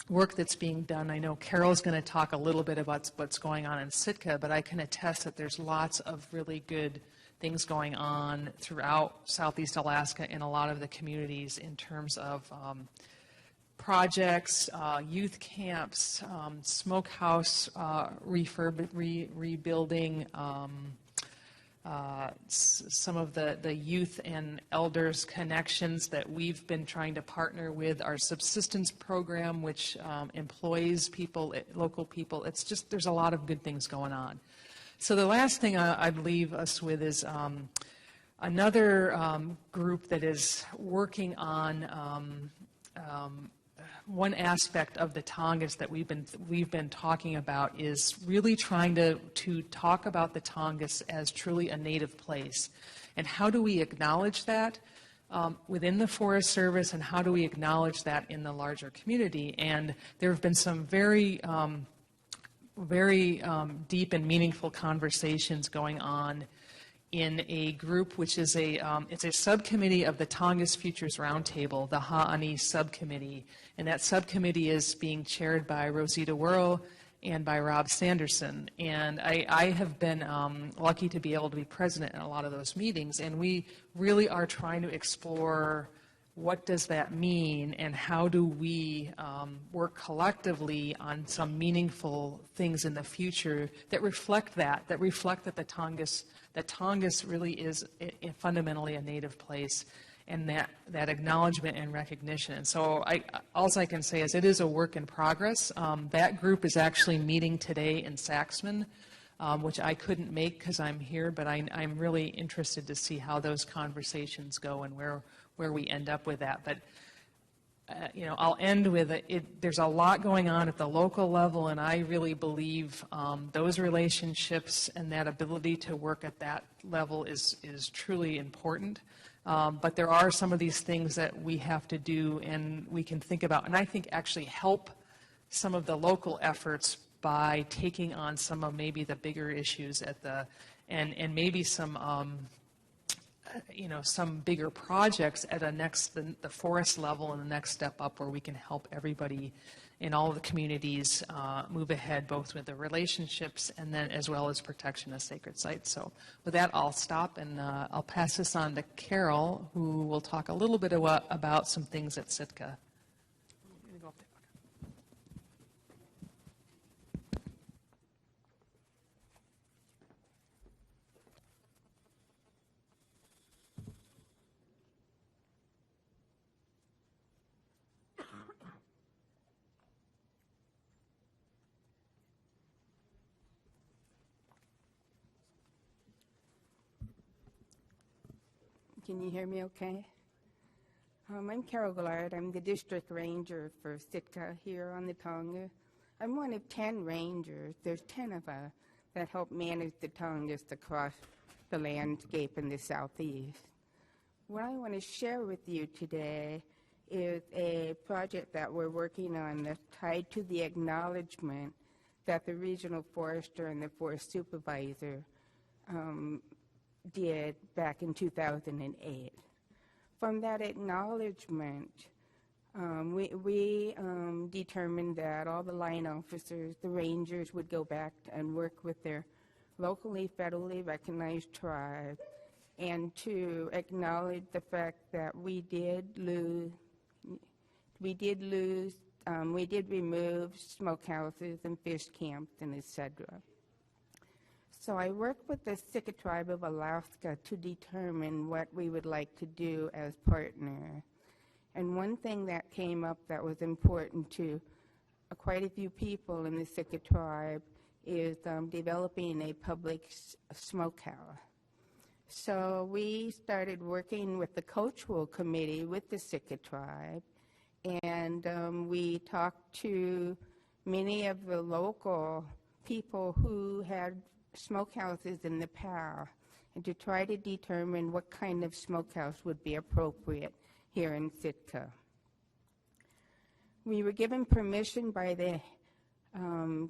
work that's being done. I know Carol's going to talk a little bit about what's going on in Sitka, but I can attest that there's lots of really good things going on throughout Southeast Alaska in a lot of the communities in terms of projects, youth camps, smokehouse rebuilding, some of the youth and elders connections that we've been trying to partner with, our subsistence program, which employs people, local people. It's just, there's a lot of good things going on. So the last thing I'd leave us with is another group that is working on one aspect of the Tongass that we've been talking about is really trying to talk about the Tongass as truly a native place. And how do we acknowledge that within the Forest Service, and how do we acknowledge that in the larger community? And there have been some very deep and meaningful conversations going on in a group which is it's a subcommittee of the Tongass Futures Roundtable, the Ha'ani subcommittee, and that subcommittee is being chaired by Rosita Worrell and by Rob Sanderson. And I have been lucky to be able to be president in a lot of those meetings, and we really are trying to explore what does that mean, and how do we work collectively on some meaningful things in the future that reflect that the Tongass really is fundamentally a native place, and that acknowledgement and recognition. And so all I can say is it is a work in progress. That group is actually meeting today in Saxman, which I couldn't make because I'm here, but I'm really interested to see how those conversations go and where we end up with that. But I'll end with there's a lot going on at the local level, and I really believe those relationships and that ability to work at that level is truly important. But there are some of these things that we have to do and we can think about, and I think actually help some of the local efforts by taking on some of maybe the bigger issues and maybe some some bigger projects at the forest level, and the next step up where we can help everybody in all of the communities move ahead, both with the relationships and then as well as protection of sacred sites. So with that, I'll stop, and I'll pass this on to Carol, who will talk a little bit about some things at Sitka. Can you hear me okay? I'm Carol Goularte. I'm the district ranger for Sitka here on the Tonga. I'm one of 10 rangers. There's 10 of us that help manage the Tongass across the landscape in the southeast. What I want to share with you today is a project that we're working on that's tied to the acknowledgement that the regional forester and the forest supervisor did back in 2008. From that acknowledgement, we determined that all the line officers, the rangers, would go back and work with their locally, federally recognized tribe, and to acknowledge the fact that we did remove smokehouses and fish camps and etc. So I worked with the Sitka tribe of Alaska to determine what we would like to do as partner. And one thing that came up that was important to quite a few people in the Sitka tribe is developing a public smokehouse. So we started working with the cultural committee with the Sitka tribe, and we talked to many of the local people who had smokehouses in the past, and to try to determine what kind of smokehouse would be appropriate here in Sitka. We were given permission by the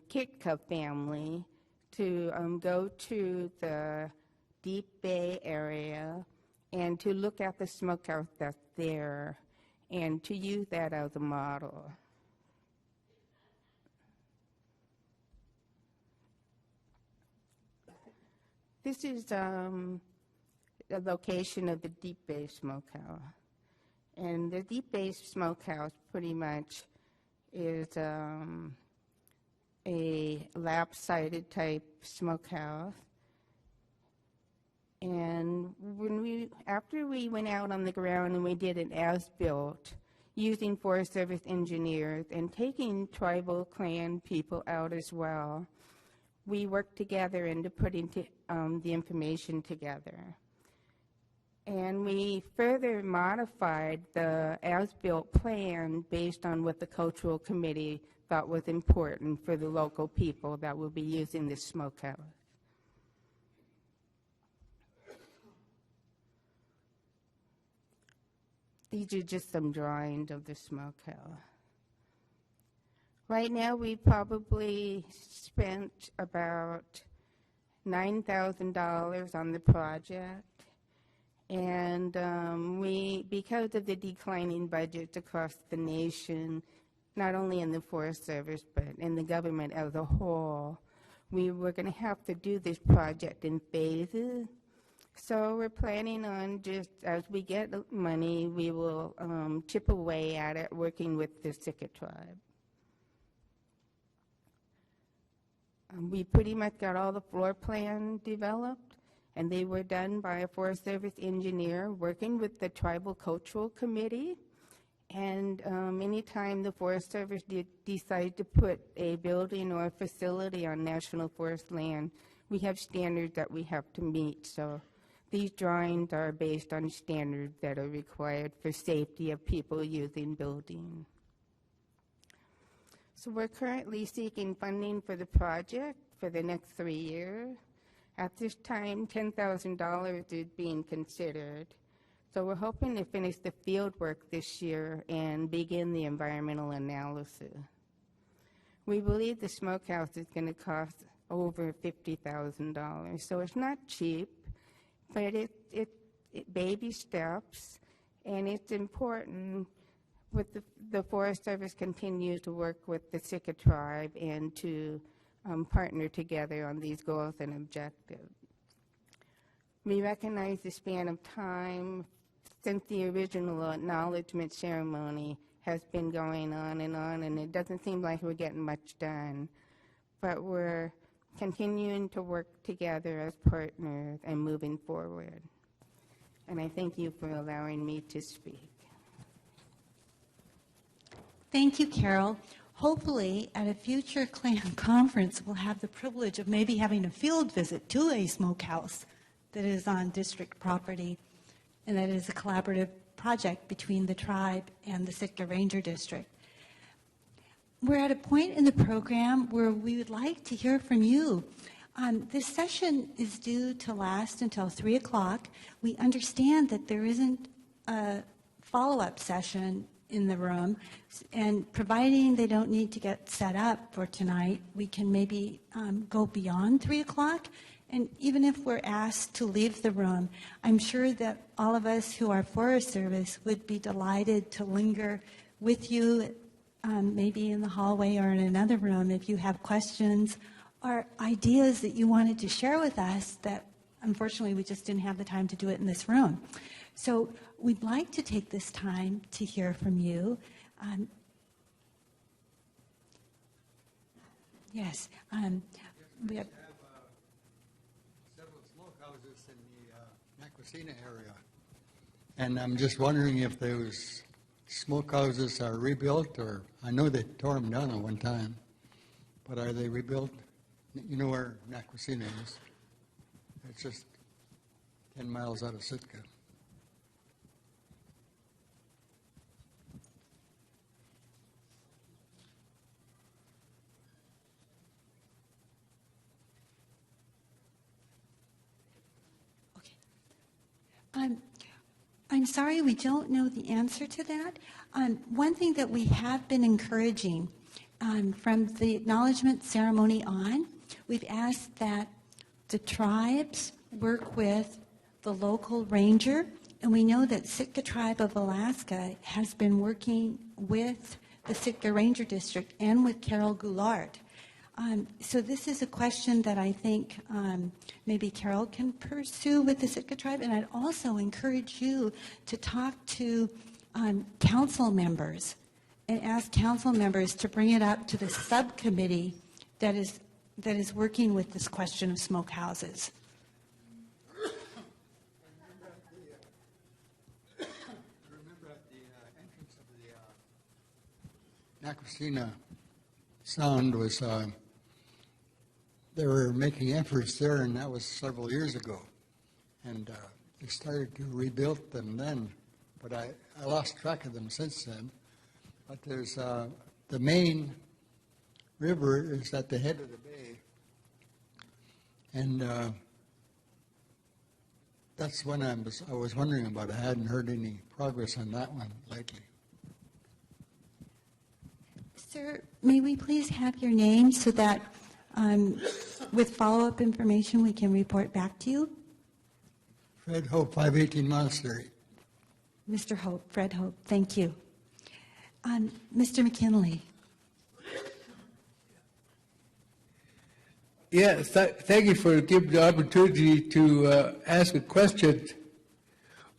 Sitka family to go to the Deep Bay area and to look at the smokehouse that's there and to use that as a model. This is the location of the Deep Bay Smokehouse. And the Deep Bay Smokehouse pretty much is a lap-sided type smokehouse. And after we went out on the ground and we did an as-built using Forest Service engineers and taking tribal clan people out as well, we worked together into putting the information together. And we further modified the as-built plan based on what the cultural committee thought was important for the local people that will be using this smokehouse. These are just some drawings of the smokehouse. Right now, we probably spent about $9,000 on the project, and because of the declining budgets across the nation, not only in the Forest Service, but in the government as a whole, we were going to have to do this project in phases. So we're planning on just, as we get money, we will chip away at it, working with the Sitka tribe. We pretty much got all the floor plans developed, and they were done by a Forest Service engineer working with the Tribal Cultural Committee. And anytime the Forest Service decide to put a building or a facility on national forest land, we have standards that we have to meet. So these drawings are based on standards that are required for safety of people using buildings. So we're currently seeking funding for the project for the next 3 years. At this time, $10,000 is being considered. So we're hoping to finish the field work this year and begin the environmental analysis. We believe the smokehouse is going to cost over $50,000. So it's not cheap, but it baby steps, and it's important with the Forest Service continues to work with the Sitka tribe and to partner together on these goals and objectives. We recognize the span of time since the original acknowledgement ceremony has been going on, and it doesn't seem like we're getting much done. But we're continuing to work together as partners and moving forward. And I thank you for allowing me to speak. Thank you, Carol. Hopefully, at a future clan conference, we'll have the privilege of maybe having a field visit to a smokehouse that is on district property. and that it is a collaborative project between the tribe and the Sitka Ranger District. We're at a point in the program where we would like to hear from you. This session is due to last until 3 o'clock. We understand that there isn't a follow-up session in the room, and providing they don't need to get set up for tonight, we can maybe go beyond 3 o'clock. And even if we're asked to leave the room, I'm sure that all of us who are Forest Service would be delighted to linger with you, maybe in the hallway or in another room, if you have questions or ideas that you wanted to share with us that unfortunately we just didn't have the time to do it in this room. So we'd like to take this time to hear from you. Yes, we have several smokehouses in the Nakwasina area, and I'm just wondering if those smokehouses are rebuilt, or I know they tore them down at one time, but are they rebuilt? You know where Nakwasina is? It's just 10 miles out of Sitka. I'm sorry, we don't know the answer to that. One thing that we have been encouraging from the acknowledgement ceremony on, we've asked that the tribes work with the local ranger, and we know that Sitka Tribe of Alaska has been working with the Sitka Ranger District and with Carol Goularte. So this is a question that I think maybe Carol can pursue with the Sitka Tribe, and I'd also encourage you to talk to council members and ask council members to bring it up to the subcommittee that is working with this question of smokehouses. Remember at the entrance of the Nakwasina Sound was, they were making efforts there, and that was several years ago. And they started to rebuild them then, but I lost track of them since then. But there's the main river is at the head of the bay, and that's when I was wondering about it. I hadn't heard any progress on that one lately. Sir, may we please have your name so that with follow-up information we can report back to you? Fred Hope, 518 Monastery. Mr. Hope, Fred Hope, thank you. Mr. McKinley. Yes, thank you for giving the opportunity to ask a question.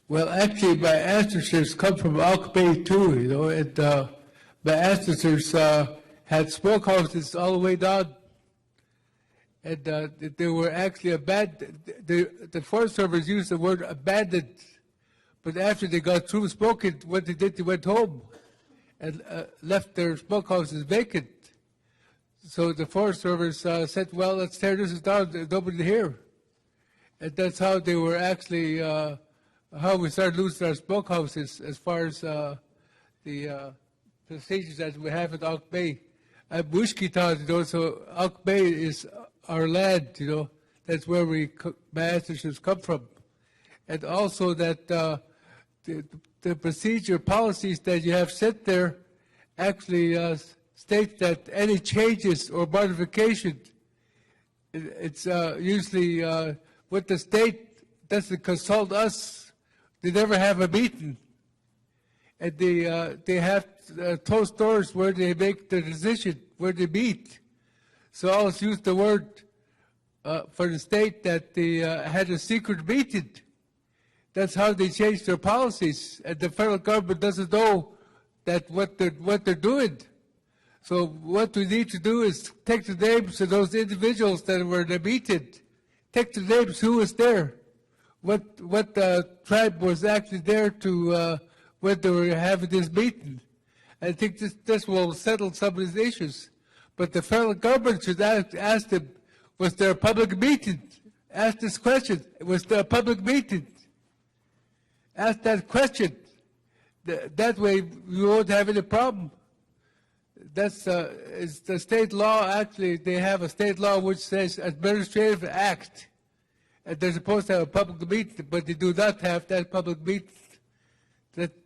Well, actually, my ancestors come from Autrey Bay too, you know, and my ancestors had smokehouses all the way down, and they were actually abandoned. The Forest Service used the word abandoned, but after they got through smoking, what they did, they went home and left their smokehouses vacant. So the Forest Service said, well, let's tear this down, there's nobody here. And that's how they were actually, how we started losing our smokehouses as far as the procedures that we have at Autrey Bay. I'm Mushketown, you know, so Autrey Bay is our land, you know, that's where my ancestors come from. And also that the procedure policies that you have set there actually state that any changes or modification, it's usually with the state doesn't consult us. They never have a meeting. And they have closed doors where they make the decision, where they meet. So I always use the word for the state that they had a secret meeting. That's how they changed their policies. And the federal government doesn't know that what they're doing. So what we need to do is take the names of those individuals that were in the meeting, take the names who was there, what tribe was actually there to when they were having this meeting. I think this will settle some of these issues. But the federal government should ask them, was there a public meeting? Ask this question, was there a public meeting? ask that question. That way you won't have any problem. That's it's the state law. Actually, they have a state law which says administrative act, and they're supposed to have a public meeting, but they do not have that public meeting.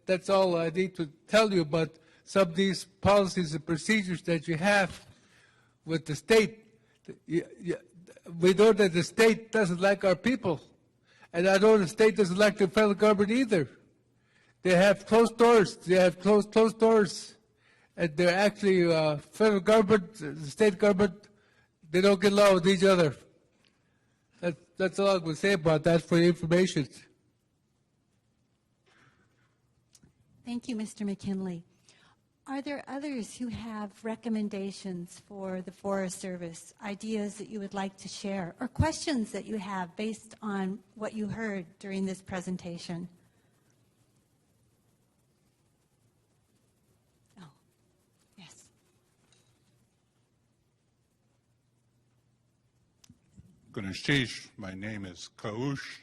That's all I need to tell you about some of these policies and procedures that you have with the state. We know that the state doesn't like our people, and I know the state doesn't like the federal government either. They have closed doors. They have closed doors. And they're actually, federal government, the state government, they don't get along with each other. That's all I can say about that for your information. Thank you, Mr. McKinley. Are there others who have recommendations for the Forest Service, ideas that you would like to share, or questions that you have based on what you heard during this presentation? Oh, yes. Gunashish, my name is Kaush.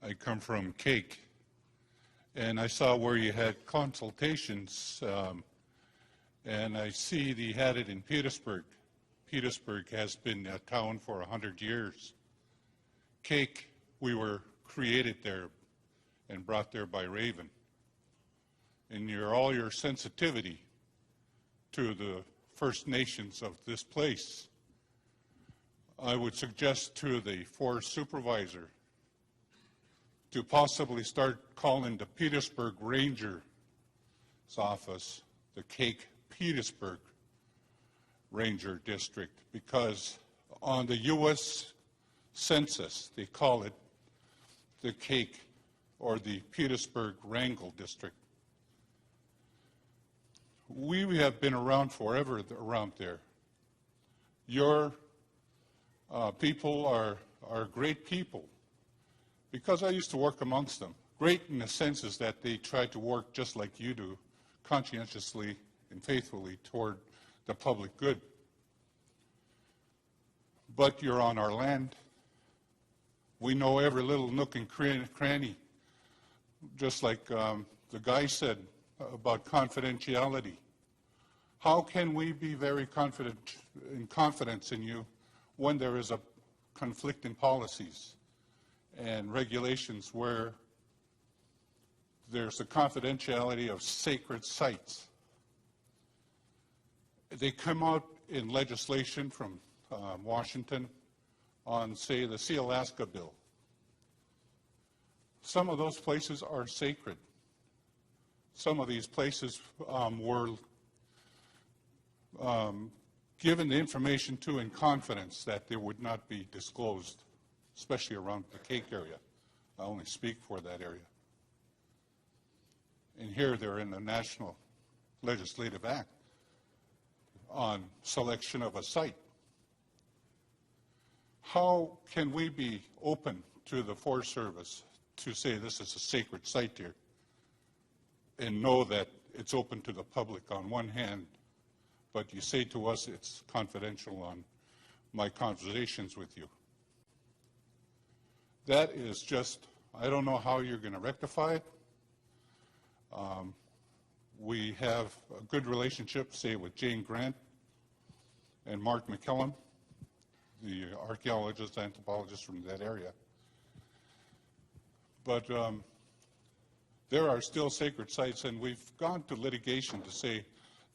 I come from Cake. And I saw where you had consultations, and I see that you had it in Petersburg. Petersburg has been a town for 100 years. Cake, we were created there and brought there by Raven. And all your sensitivity to the First Nations of this place, I would suggest to the forest supervisor to possibly start calling the Petersburg Ranger's office the Cake Petersburg Ranger District, because on the U.S. Census they call it the Cake or the Petersburg Wrangell District. We have been around forever around there. Your people are great people. Because I used to work amongst them. Great in the sense is that they try to work just like you do, conscientiously and faithfully toward the public good. But you're on our land. We know every little nook and cranny, just like the guy said about confidentiality. How can we be very confident in confidence in you when there is a conflict in policies and regulations where there's the confidentiality of sacred sites? They come out in legislation from Washington on, say, the Sea Alaska bill. Some of those places are sacred. Some of these places were given the information to in confidence that they would not be disclosed, especially around the Cake area. I only speak for that area. And here they're in the National Legislative Act on selection of a site. How can we be open to the Forest Service to say this is a sacred site here and know that it's open to the public on one hand, but you say to us it's confidential on my conversations with you? That is just, I don't know how you're going to rectify it. We have a good relationship, say, with Jane Grant and Mark McKellum, the archaeologist, anthropologist from that area. But there are still sacred sites, and we've gone to litigation to say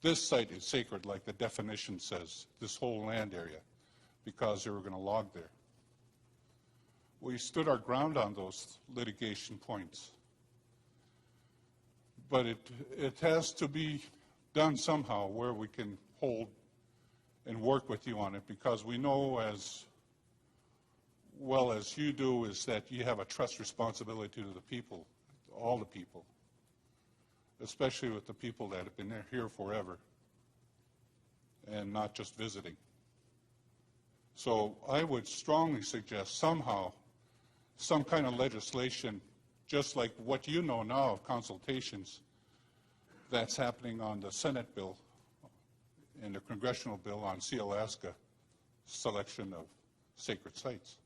this site is sacred, like the definition says, this whole land area, because they were going to log there. We stood our ground on those litigation points. But it has to be done somehow where we can hold and work with you on it, because we know as well as you do is that you have a trust responsibility to the people, all the people, especially with the people that have been here forever and not just visiting. So I would strongly suggest somehow some kind of legislation, just like what you know now of consultations, that's happening on the Senate bill and the congressional bill on Sea Alaska selection of sacred sites.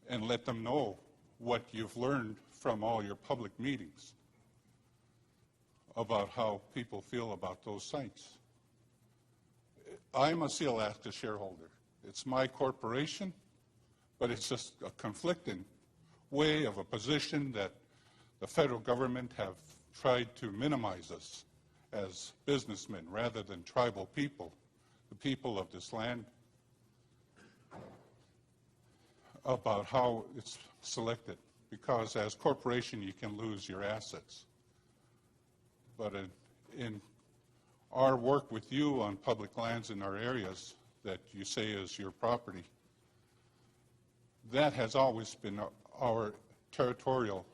And let them know what you've learned from all your public meetings about how people feel about those sites. I'm a Alaska shareholder. It's my corporation, but it's just a conflicting way of a position that the federal government have tried to minimize us as businessmen rather than tribal people, the people of this land, about how it's selected. Because as corporation, you can lose your assets. But in our work with you on public lands in our areas that you say is your property, that has always been our territorial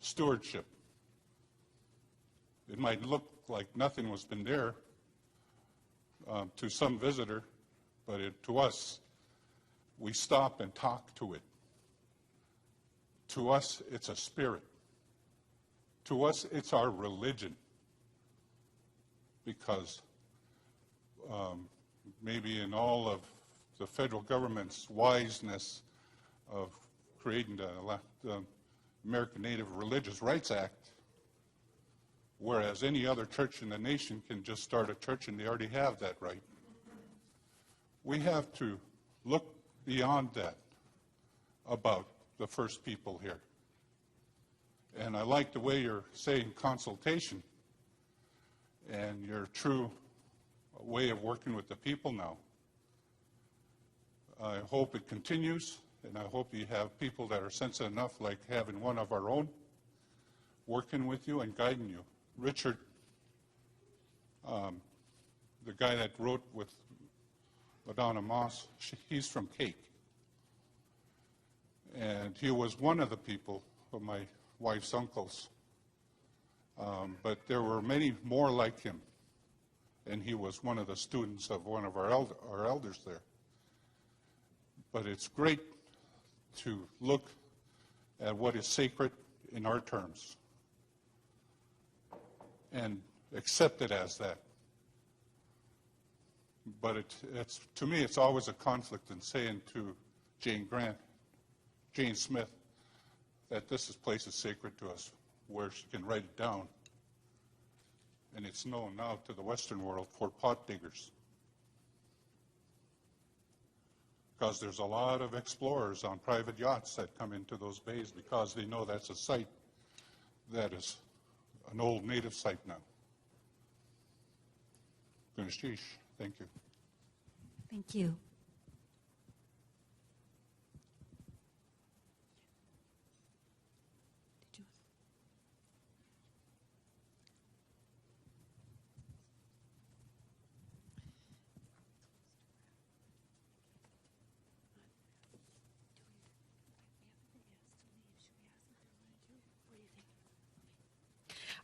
stewardship. It might look like nothing was been there to some visitor, but to us, we stop and talk to it. To us, it's a spirit. To us, it's our religion. Because maybe in all of the federal government's wiseness of creating the American Native Religious Rights Act, whereas any other church in the nation can just start a church and they already have that right. We have to look beyond that about the first people here. And I like the way you're saying consultation and your true way of working with the people now. I hope it continues, and I hope you have people that are sensitive enough, like having one of our own, working with you and guiding you. Richard, the guy that wrote with Madonna Moss, he's from Cake. And he was one of the people of my wife's uncles. But there were many more like him. And he was one of the students of one of our elders there. But it's great to look at what is sacred in our terms and accept it as that. But it's to me, it's always a conflict in saying to Jane Smith, that this place is sacred to us, where she can write it down. And it's known now to the Western world for pot diggers. Because there's a lot of explorers on private yachts that come into those bays because they know that's a site that is an old native site now. Guneshish, thank you. Thank you.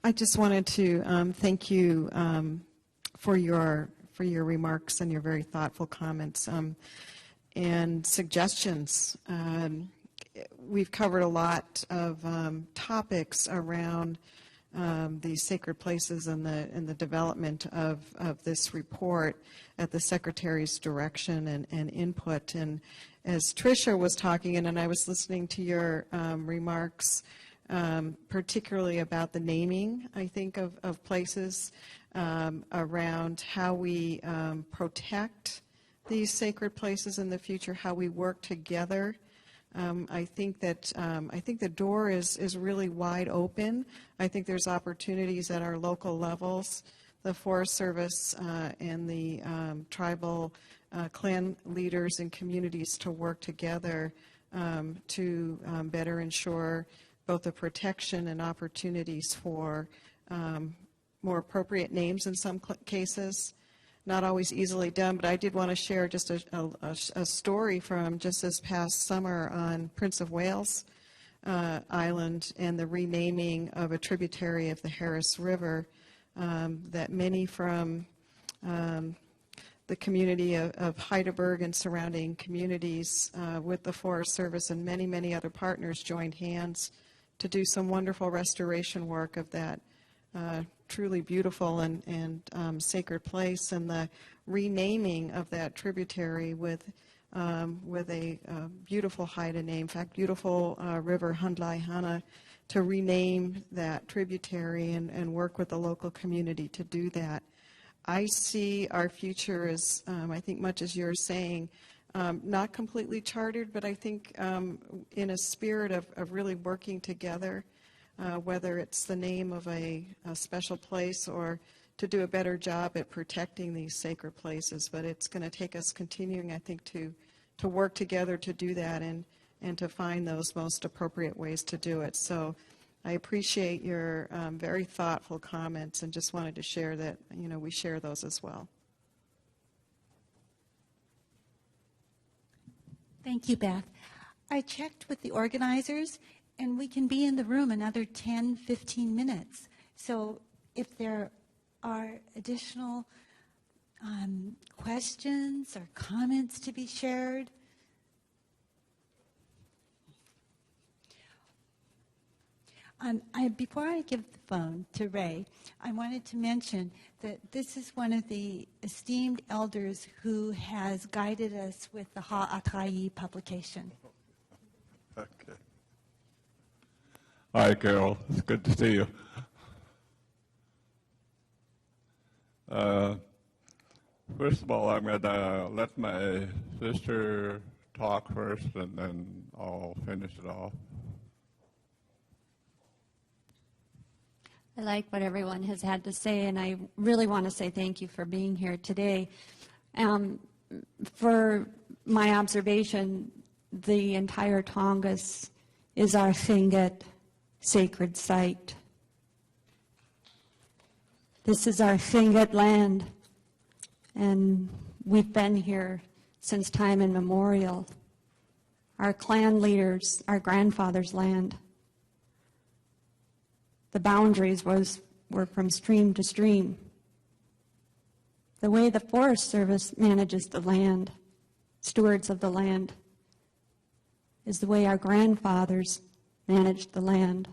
I just wanted to thank you for your remarks and your very thoughtful comments and suggestions. We've covered a lot of topics around these sacred places and the development of this report at the Secretary's direction and input. And as Tricia was talking, and I was listening to your remarks, particularly about the naming, I think, of places, around how we protect these sacred places in the future, how we work together. I think the door is really wide open. I think there's opportunities at our local levels, the Forest Service and the tribal clan leaders and communities to work together to better ensure both the protection and opportunities for more appropriate names in some cases. Not always easily done, but I did want to share just a story from just this past summer on Prince of Wales Island and the renaming of a tributary of the Harris River that many from the community of Heidelberg and surrounding communities with the Forest Service and many, many other partners joined hands to do some wonderful restoration work of that truly beautiful and sacred place, and the renaming of that tributary with with a beautiful Haida name, in fact, beautiful river Handlaihana, to rename that tributary and work with the local community to do that. I see our future as, I think much as you're saying, not completely chartered, but I think in a spirit of really working together, whether it's the name of a special place or to do a better job at protecting these sacred places. But it's going to take us continuing, I think, to work together to do that and to find those most appropriate ways to do it. So I appreciate your very thoughtful comments and just wanted to share that, we share those as well. Thank you, Beth. I checked with the organizers, and we can be in the room another 10, 15 minutes. So if there are additional questions or comments to be shared, before I give the phone to Ray, I wanted to mention that this is one of the esteemed elders who has guided us with the Autrey publication. Okay. Hi, Carol. It's good to see you. First of all, I'm going to let my sister talk first, and then I'll finish it off. I like what everyone has had to say, and I really want to say thank you for being here today. For my observation, the entire Tongass is our Tlingit sacred site. This is our Tlingit land, and we've been here since time immemorial. Our clan leaders, our grandfather's land. The boundaries were from stream to stream. The way the Forest Service manages the land, stewards of the land, is the way our grandfathers managed the land.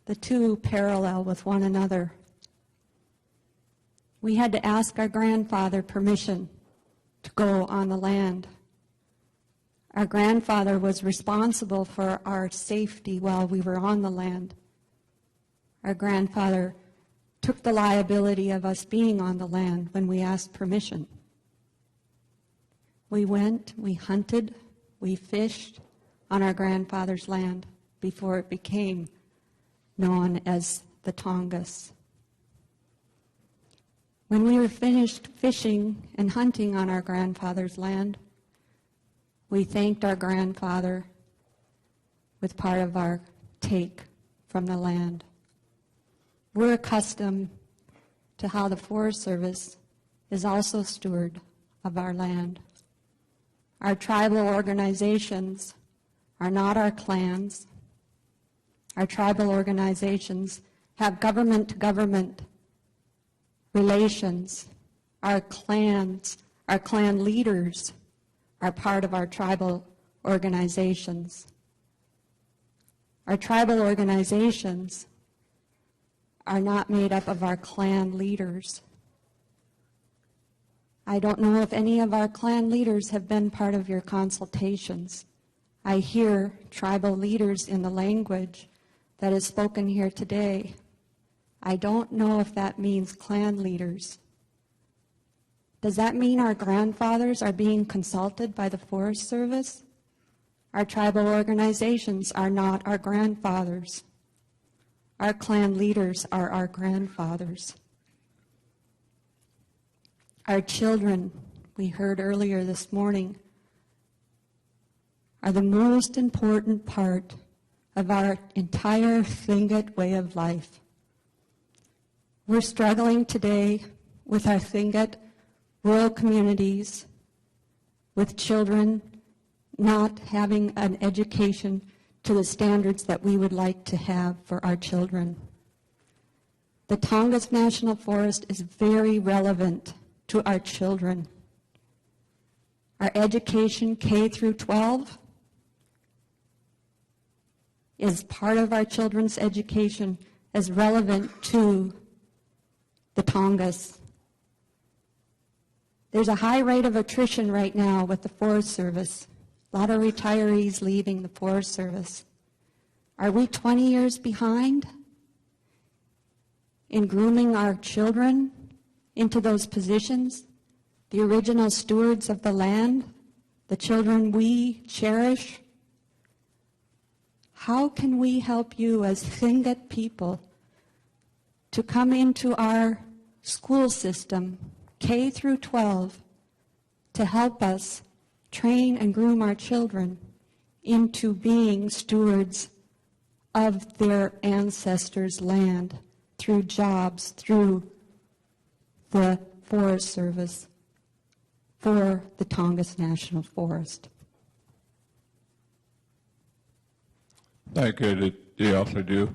The two parallel with one another. We had to ask our grandfather permission to go on the land. Our grandfather was responsible for our safety while we were on the land. Our grandfather took the liability of us being on the land when we asked permission. We went, we hunted, we fished on our grandfather's land before it became known as the Tongass. When we were finished fishing and hunting on our grandfather's land, we thanked our grandfather with part of our take from the land. We're accustomed to how the Forest Service is also steward of our land. Our tribal organizations are not our clans. Our tribal organizations have government-to-government relations. Our clan leaders are part of our tribal organizations. Our tribal organizations are not made up of our clan leaders. I don't know if any of our clan leaders have been part of your consultations. I hear tribal leaders in the language that is spoken here today. I don't know if that means clan leaders. Does that mean our grandfathers are being consulted by the Forest Service? Our tribal organizations are not our grandfathers. Our clan leaders are our grandfathers. Our children, we heard earlier this morning, are the most important part of our entire Tlingit way of life. We're struggling today with our Tlingit rural communities, with children not having an education to the standards that we would like to have for our children. The Tongass National Forest is very relevant to our children. Our education, K through 12, is part of our children's education as relevant to the Tongass. There's a high rate of attrition right now with the Forest Service. A lot of retirees leaving the Forest Service. Are we 20 years behind in grooming our children into those positions? The original stewards of the land, the children we cherish? How can we help you as Tlingit people to come into our school system, K through 12, to help us train and groom our children into being stewards of their ancestors' land through jobs, through the Forest Service for the Tongass National Forest? Thank you. You also do.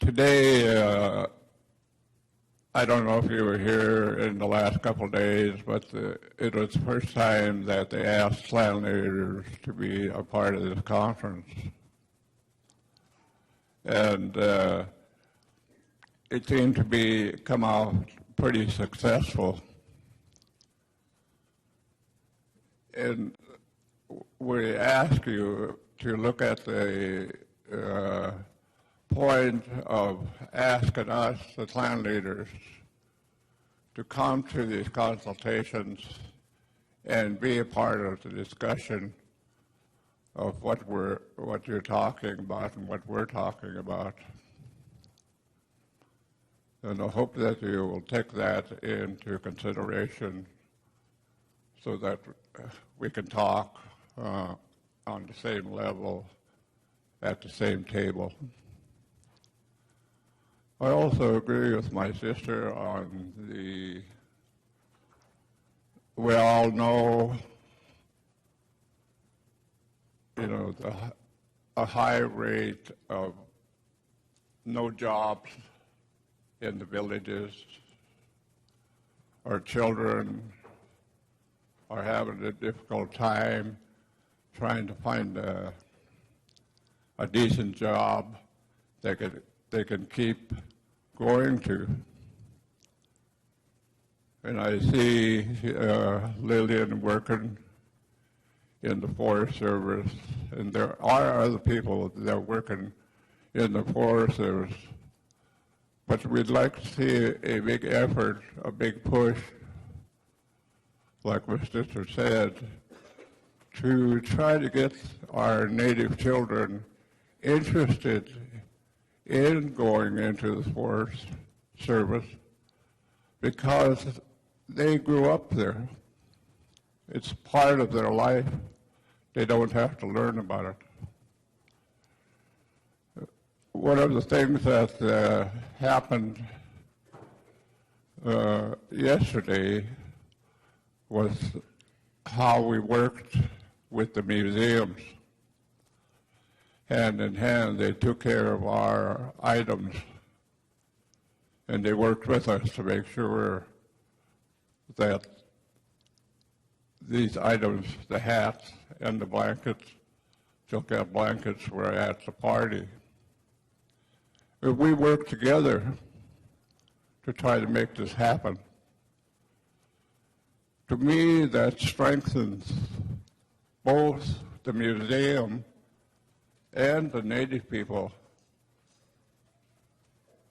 Today, I don't know if you were here in the last couple of days, but it was the first time that they asked landleaders to be a part of this conference. And it seemed to come out pretty successful. And we ask you to look at the point of asking us, the clan leaders, to come to these consultations and be a part of the discussion of what you're talking about and what we're talking about. And I hope that you will take that into consideration so that we can talk on the same level at the same table. I also agree with my sister on we all know, a high rate of no jobs in the villages. Our children are having a difficult time trying to find a decent job they can keep going to. And I see Lillian working in the Forest Service, and there are other people that are working in the Forest Service. But we'd like to see a big effort, a big push, like my sister said, to try to get our Native children interested in going into the Forest Service because they grew up there. It's part of their life. They don't have to learn about it. One of the things that happened yesterday was how we worked with the museums. Hand in hand, they took care of our items, and they worked with us to make sure that these items, the hats and the blankets, silk hat blankets, were at the party. We worked together to try to make this happen. To me, that strengthens both the museum and the Native people.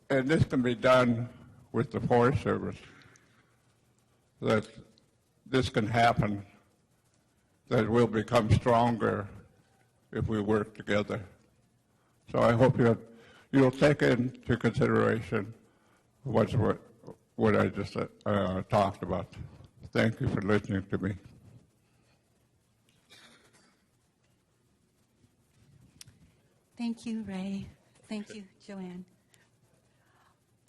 And this can be done with the Forest Service, that this can happen, that we'll become stronger if we work together. So I hope you'll take into consideration what I just talked about. Thank you for listening to me. Thank you, Ray. Thank you, Joanne.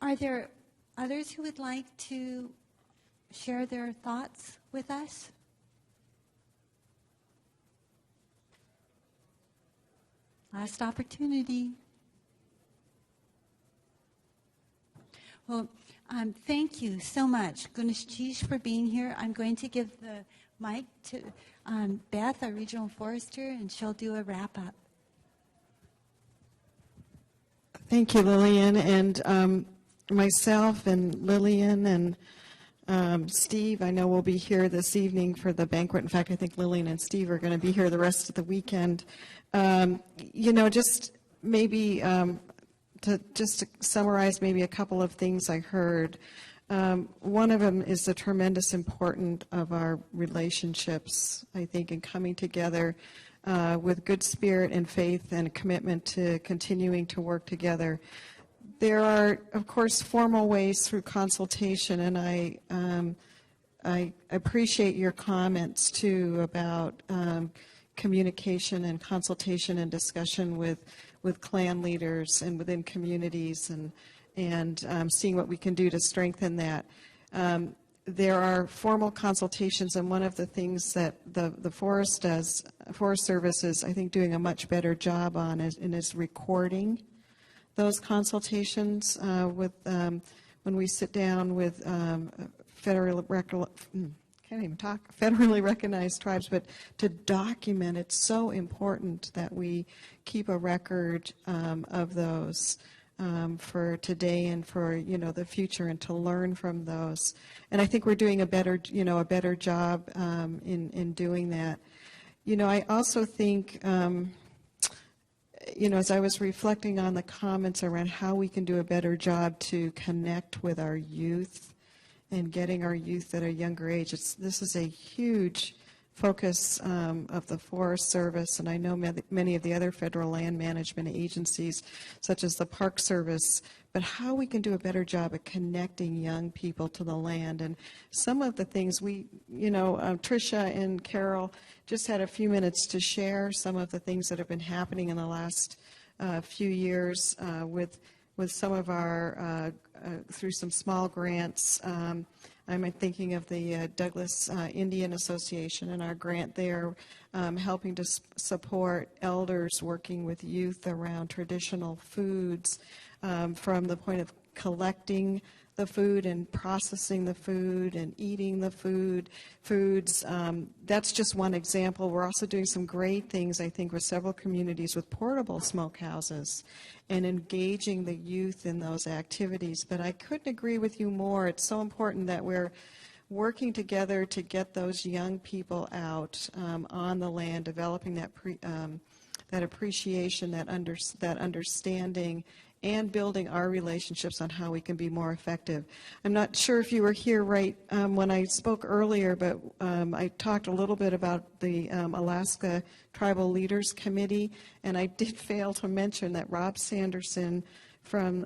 Are there others who would like to share their thoughts with us? Last opportunity. Well, thank you so much, Gunashchish, for being here. I'm going to give the mic to Beth, our regional forester, and she'll do a wrap-up. Thank you, Lillian. And myself and Lillian and Steve, I know will be here this evening for the banquet. In fact, I think Lillian and Steve are going to be here the rest of the weekend. Just maybe to summarize maybe a couple of things I heard. One of them is the tremendous importance of our relationships, I think, in coming together with good spirit and faith and a commitment to continuing to work together. There are, of course, formal ways through consultation, and I appreciate your comments, too, about communication and consultation and discussion with clan leaders and within communities and seeing what we can do to strengthen that. There are formal consultations, and one of the things that the Forest Service is, I think, doing a much better job on is recording those consultations when we sit down with federally recognized tribes, but to document. It's so important that we keep a record of those for today and for the future, and to learn from those. And I think we're doing a better job in doing that. I also think. As I was reflecting on the comments around how we can do a better job to connect with our youth and getting our youth at a younger age, this is a huge focus of the Forest Service, and I know many of the other federal land management agencies, such as the Park Service, but how we can do a better job at connecting young people to the land. And some of the things Tricia and Carol just had a few minutes to share some of the things that have been happening in the last few years with some of our, through some small grants. I'm thinking of the Douglas Indian Association and our grant there, helping to support elders working with youth around traditional foods, from the point of collecting the food and processing the food and eating the foods. That's just one example. We're also doing some great things, I think, with several communities with portable smokehouses and engaging the youth in those activities. But I couldn't agree with you more. It's so important that we're working together to get those young people out on the land, developing that appreciation, that understanding, and building our relationships on how we can be more effective. I'm not sure if you were here right when I spoke earlier, but I talked a little bit about the Alaska Tribal Leaders Committee, and I did fail to mention that Rob Sanderson from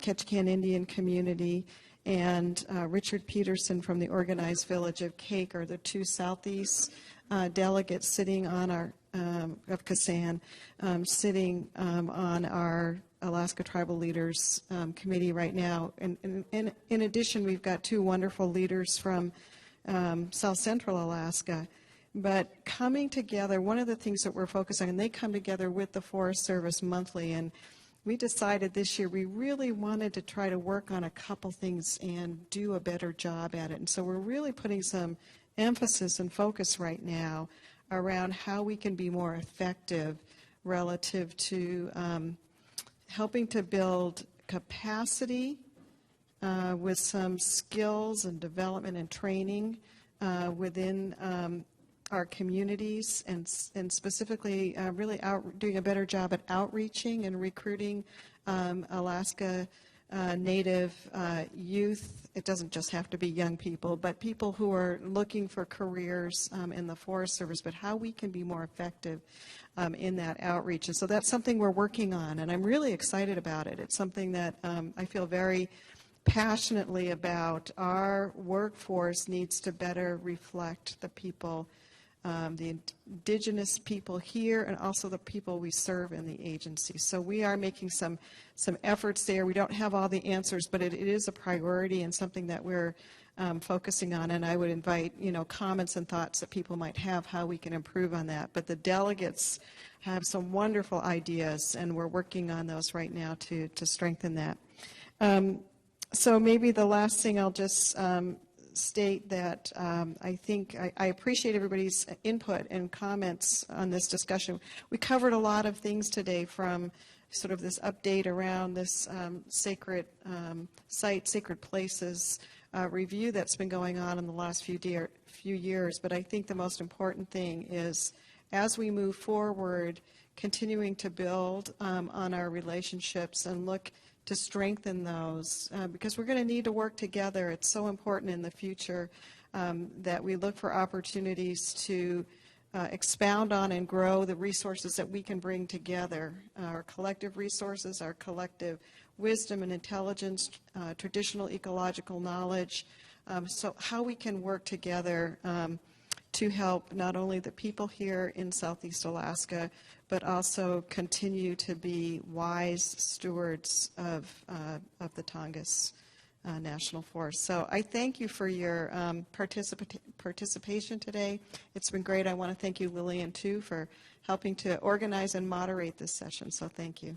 Ketchikan Indian Community and Richard Peterson from the Organized Village of Cake are the two Southeast delegates sitting on our, of Kasan, sitting on our Alaska Tribal Leaders Committee right now. And in addition, we've got two wonderful leaders from South Central Alaska. But coming together, one of the things that we're focusing on, and they come together with the Forest Service monthly, and we decided this year we really wanted to try to work on a couple things and do a better job at it. And so we're really putting some emphasis and focus right now around how we can be more effective relative to helping to build capacity with some skills and development and training within our communities, and specifically really doing a better job at outreaching and recruiting Alaska Native youth. It doesn't just have to be young people, but people who are looking for careers in the Forest Service, but how we can be more effective in that outreach. And so that's something we're working on, and I'm really excited about it. It's something that I feel very passionately about. Our workforce needs to better reflect the people, the indigenous people here, and also the people we serve in the agency. So we are making some efforts there. We don't have all the answers, but it is a priority and something that we're focusing on. And I would invite comments and thoughts that people might have how we can improve on that. But the delegates have some wonderful ideas, and we're working on those right now to strengthen that. So maybe the last thing I'll just state that I think I appreciate everybody's input and comments on this discussion. We covered a lot of things today, from sort of this update around this sacred site, sacred places review that's been going on in the last few years. But I think the most important thing is, as we move forward, continuing to build on our relationships and look to strengthen those, because we're going to need to work together. It's so important in the future that we look for opportunities to expound on and grow the resources that we can bring together, our collective resources, our collective wisdom and intelligence, traditional ecological knowledge, so how we can work together to help not only the people here in Southeast Alaska, but also continue to be wise stewards of the Tongass National Forest. So I thank you for your participation today. It's been great. I want to thank you, Lillian, too, for helping to organize and moderate this session. So thank you.